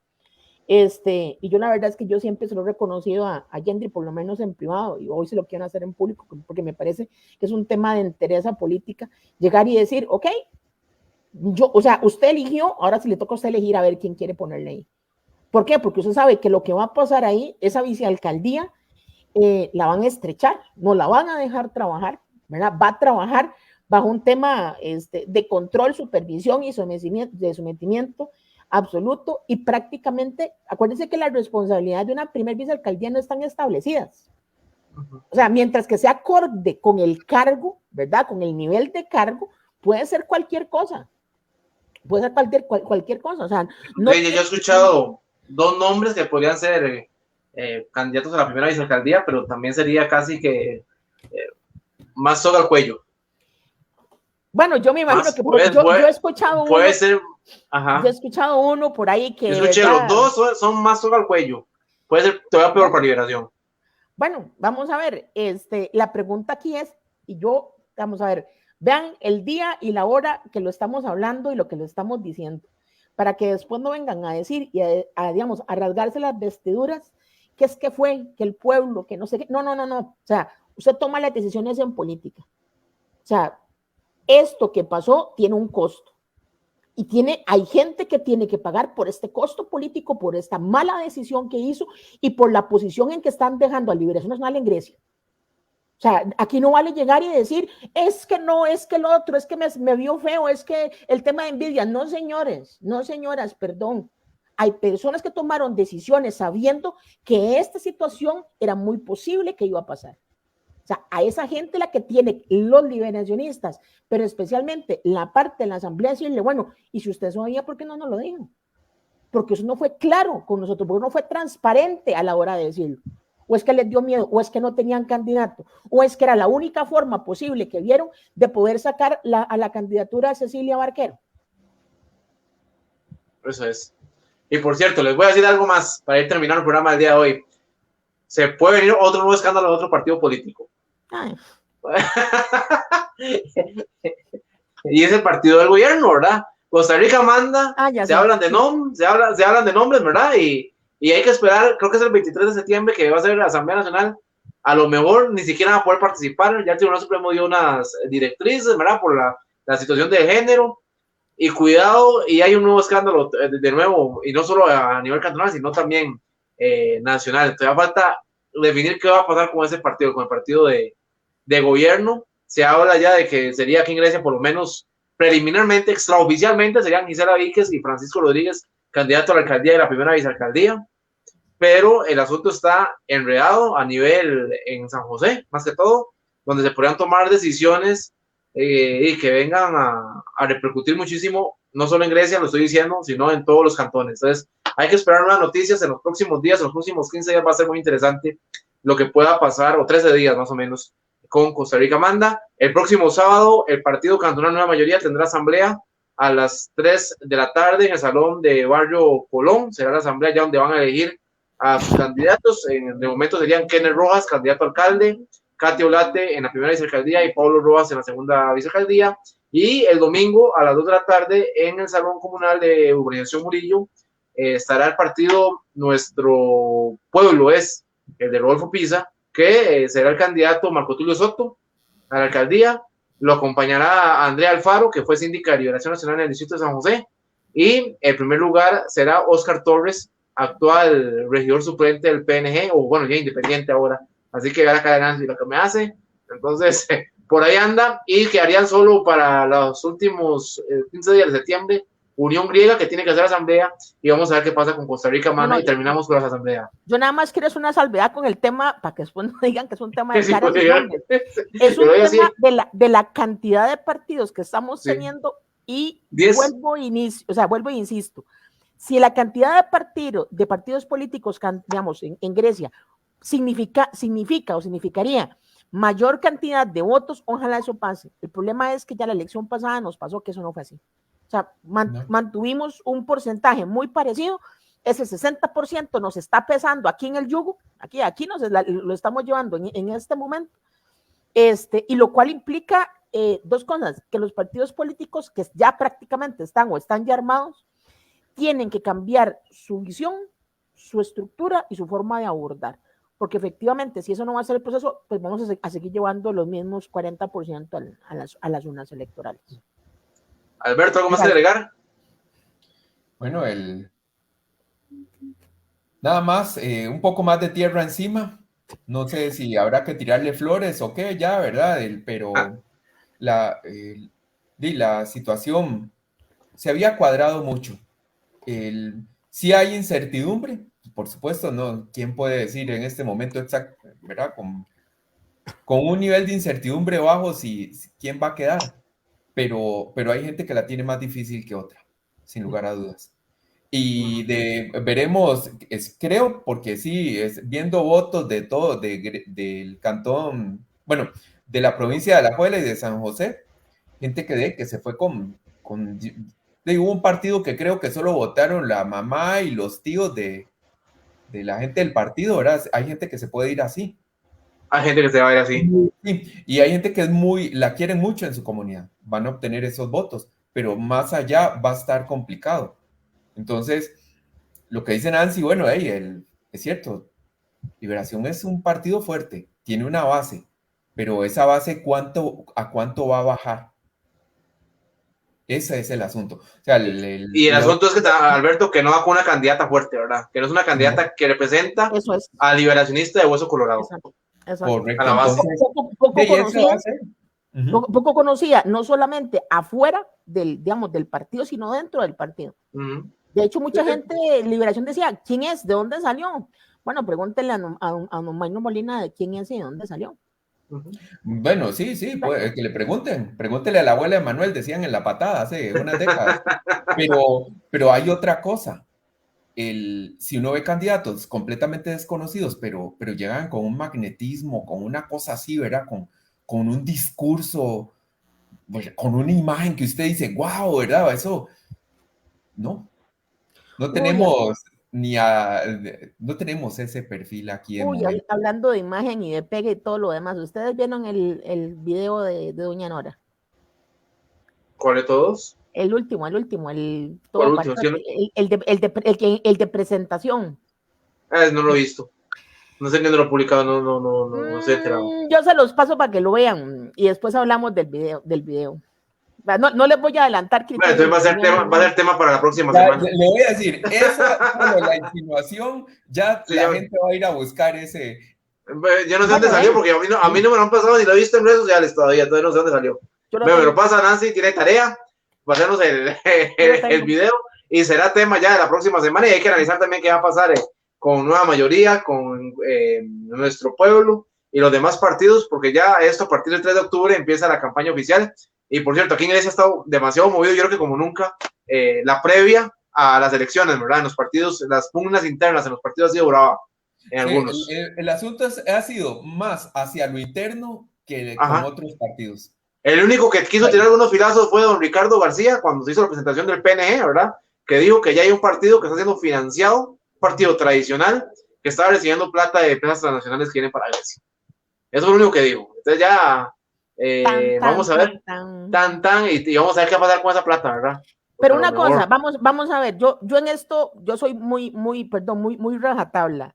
[SPEAKER 3] Y yo la verdad es que yo siempre se lo he reconocido a Yendri, por lo menos en privado, y hoy se lo quiero hacer en público, porque me parece que es un tema de interés política, llegar y decir, ok, o sea, usted eligió, ahora sí le toca a usted elegir a ver quién quiere ponerle ahí. ¿Por qué? Porque usted sabe que lo que va a pasar ahí, esa vicealcaldía, la van a estrechar, no la van a dejar trabajar, ¿verdad? Va a trabajar bajo un tema de control, supervisión y sometimiento absoluto, y prácticamente, acuérdense que las responsabilidades de una primer vicealcaldía no están establecidas. O sea, mientras que sea acorde con el cargo, ¿verdad? Con el nivel de cargo, puede ser cualquier cosa. Puede ser cualquier cosa. O sea,
[SPEAKER 1] no, yo he escuchado dos nombres que podrían ser candidatos a la primera vicealcaldía, pero también sería casi que más soga al cuello.
[SPEAKER 3] Bueno, yo me imagino que yo he escuchado
[SPEAKER 1] puede uno, ser, ajá.
[SPEAKER 3] Yo he escuchado uno por ahí que...
[SPEAKER 1] Yo escuché, los dos son más soga al cuello. Puede ser todavía peor para Liberación.
[SPEAKER 3] Bueno, vamos a ver, la pregunta aquí es, vamos a ver, vean el día y la hora que lo estamos hablando y lo que lo estamos diciendo, para que después no vengan a decir y digamos, a rasgarse las vestiduras, que es que fue, que el pueblo, que no sé qué. No. O sea, usted toma las decisiones en política. O sea, esto que pasó tiene un costo. Y hay gente que tiene que pagar por este costo político, por esta mala decisión que hizo y por la posición en que están dejando a Liberación Nacional en Grecia. O sea, aquí no vale llegar y decir, es que no, es que el otro, es que me vio feo, es que el tema de envidia. No, señores, no, señoras, perdón. Hay personas que tomaron decisiones sabiendo que esta situación era muy posible que iba a pasar. O sea, a esa gente la que tiene los liberacionistas, pero especialmente la parte de la asamblea, decirle, bueno, y si usted sabía, ¿por qué no nos lo dijo? Porque eso no fue claro con nosotros, porque no fue transparente a la hora de decirlo. O es que les dio miedo, o es que no tenían candidato, o es que era la única forma posible que vieron de poder sacar a la candidatura de Cecilia Barquero.
[SPEAKER 1] Eso es. Y por cierto, les voy a decir algo más para ir terminando el programa del día de hoy. Se puede venir otro nuevo escándalo de otro partido político. Y es el partido del gobierno, ¿verdad? Costa Rica manda, se hablan de nombres, ¿verdad? Y hay que esperar, creo que es el 23 de septiembre que va a ser la Asamblea Nacional. A lo mejor ni siquiera va a poder participar. Ya el Tribunal Supremo dio unas directrices, ¿verdad? Por la situación de género. Y cuidado, y hay un nuevo escándalo de nuevo, y no solo a nivel cantonal, sino también nacional. Todavía falta definir qué va a pasar con ese partido, con el partido de gobierno. Se habla ya de que sería aquí en Grecia, por lo menos preliminarmente, extraoficialmente, serían Gisela Víquez y Francisco Rodríguez, candidato a la alcaldía y la primera vicealcaldía. Pero el asunto está enredado a nivel en San José, más que todo, donde se podrían tomar decisiones y que vengan a repercutir muchísimo, no solo en Grecia, lo estoy diciendo, sino en todos los cantones. Entonces, hay que esperar unas noticias en los próximos días, en los próximos 15 días va a ser muy interesante lo que pueda pasar, o 13 días más o menos, con Costa Rica Manda. El próximo sábado, el Partido Cantonal Nueva Mayoría tendrá asamblea a las 3 de la tarde en el Salón de Barrio Colón. Será la asamblea ya donde van a elegir a sus candidatos. De momento serían Kenneth Rojas, candidato a alcalde, Katia Olate en la primera vicealcaldía y Pablo Rojas en la segunda vicealcaldía. Y el domingo a las 2 de la tarde en el Salón Comunal de Urbanización Murillo estará el partido Nuestro Pueblo, es el de Rodolfo Pisa, que será el candidato Marco Tulio Soto a la alcaldía. Lo acompañará Andrea Alfaro, que fue síndica de Liberación Nacional en el distrito de San José. Y el primer lugar será Oscar Torres, actual regidor suplente del PNG, o bueno, ya independiente ahora. Así que vea la cadena y lo que me hace. Entonces, por ahí anda, y quedarían solo para los últimos 15 días de septiembre Unión Griega, que tiene que hacer asamblea, y vamos a ver qué pasa con Costa Rica, mana, y terminamos con las asambleas.
[SPEAKER 3] Yo nada más quiero hacer una salvedad con el tema, para que después no digan que es un tema de caras y nombres. Es un tema de la cantidad de partidos que estamos teniendo, y vuelvo e insisto, si la cantidad de partidos políticos, digamos, en Grecia, significaría mayor cantidad de votos, ojalá eso pase. El problema es que ya la elección pasada nos pasó que eso no fue así. O sea, mantuvimos un porcentaje muy parecido. Ese 60% nos está pesando aquí en el yugo, aquí lo estamos llevando en este momento, y lo cual implica dos cosas: que los partidos políticos que ya prácticamente están ya armados, tienen que cambiar su visión, su estructura y su forma de abordar, porque efectivamente, si eso no va a ser el proceso, pues vamos a seguir llevando los mismos 40% a las urnas electorales.
[SPEAKER 1] Alberto, ¿algo más que agregar?
[SPEAKER 2] Bueno, nada más, un poco más de tierra encima. No sé si habrá que tirarle flores o qué, ya, ¿verdad? Pero la situación se había cuadrado mucho. Sí hay incertidumbre, por supuesto, ¿no? ¿Quién puede decir en este momento exacto, ¿verdad? Con un nivel de incertidumbre bajo, quién va a quedar. Pero hay gente que la tiene más difícil que otra, sin lugar a dudas. Y veremos, creo, porque sí, viendo votos de todo, del cantón, bueno, de la provincia de Alajuela y de San José, gente que se fue hubo un partido que creo que solo votaron la mamá y los tíos de la gente del partido, ¿verdad? Hay gente que se puede ir así.
[SPEAKER 1] Hay gente que se va a ir así.
[SPEAKER 2] Sí, y hay gente que la quieren mucho en su comunidad, van a obtener esos votos, pero más allá va a estar complicado. Entonces, lo que dice Nancy, bueno, es cierto, Liberación es un partido fuerte, tiene una base, pero esa base, ¿a cuánto va a bajar? Ese es el asunto. O sea,
[SPEAKER 1] y el asunto es que, Alberto, que no va con una candidata fuerte, ¿verdad? Que no es una candidata que representa a liberacionista de hueso colorado.
[SPEAKER 3] Exacto.
[SPEAKER 2] Correcto.
[SPEAKER 3] A la base. Poco conocida, no solamente afuera del partido, sino dentro del partido. De hecho, mucha gente de Liberación decía, ¿quién es? ¿De dónde salió? Bueno, pregúntenle a Mayno Molina de quién es y de dónde salió.
[SPEAKER 2] Bueno, sí, pues, que le pregúntele a la abuela de Manuel, decían en La Patada hace unas décadas. Pero hay otra cosa. Si uno ve candidatos completamente desconocidos, pero llegan con un magnetismo, con una cosa así, ¿verdad? Con un discurso, con una imagen que usted dice, wow, ¿verdad? Eso, no tenemos no tenemos ese perfil aquí.
[SPEAKER 3] Hablando de imagen y de pegue y todo lo demás, ¿ustedes vieron el video de Doña Nora?
[SPEAKER 1] ¿Cuál de todos?
[SPEAKER 3] El último, el de presentación.
[SPEAKER 1] No lo he visto. No sé ni dónde lo he publicado, no sé.
[SPEAKER 3] Yo se los paso para que lo vean y después hablamos del video. No les voy a adelantar.
[SPEAKER 1] Bueno, entonces va a ser tema para la próxima semana.
[SPEAKER 2] Le voy a decir, la insinuación, ya la gente va a ir a buscar ese.
[SPEAKER 1] Yo no sé dónde salió, porque a mí no me lo han pasado ni lo he visto en redes sociales todavía, entonces no sé dónde salió. Me lo pasa Nancy, tiene tarea, pasarnos el video y será tema ya de la próxima semana, y hay que analizar también qué va a pasar con Nueva Mayoría, con nuestro pueblo y los demás partidos, porque ya esto a partir del 3 de octubre empieza la campaña oficial. Y por cierto, aquí en Grecia ha estado demasiado movido, yo creo que como nunca, la previa a las elecciones, ¿verdad? En los partidos, las pugnas internas en los partidos ha sido brava, en algunos.
[SPEAKER 2] El asunto ha sido más hacia lo interno que con otros partidos.
[SPEAKER 1] El único que quiso tirar algunos filazos fue don Ricardo García, cuando se hizo la presentación del PNG, ¿verdad? Que dijo que ya hay un partido que está siendo financiado, un partido tradicional, que estaba recibiendo plata de empresas transnacionales que vienen para Grecia. Eso es lo único que dijo. Entonces ya... vamos a ver y vamos a ver qué va a pasar con esa plata, ¿verdad?
[SPEAKER 3] Pero una cosa, vamos a ver, yo en esto, yo soy muy rajatabla.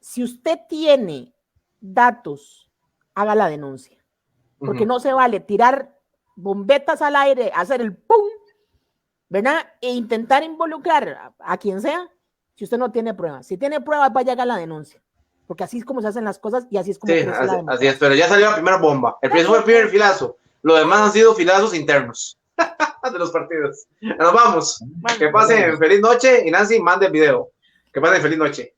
[SPEAKER 3] Si usted tiene datos, haga la denuncia, porque no se vale tirar bombetas al aire, hacer el pum, ¿verdad? E intentar involucrar a quien sea, si usted no tiene pruebas. Si tiene pruebas, vaya a haga la denuncia. porque así es como se hacen las cosas y así es como
[SPEAKER 1] Sí,
[SPEAKER 3] crece la
[SPEAKER 1] así es, pero ya salió la primera bomba. El primer filazo. Lo demás han sido filazos internos de los partidos. Nos vamos. Que pasen feliz noche y Nancy, mande el video. Que pasen feliz noche.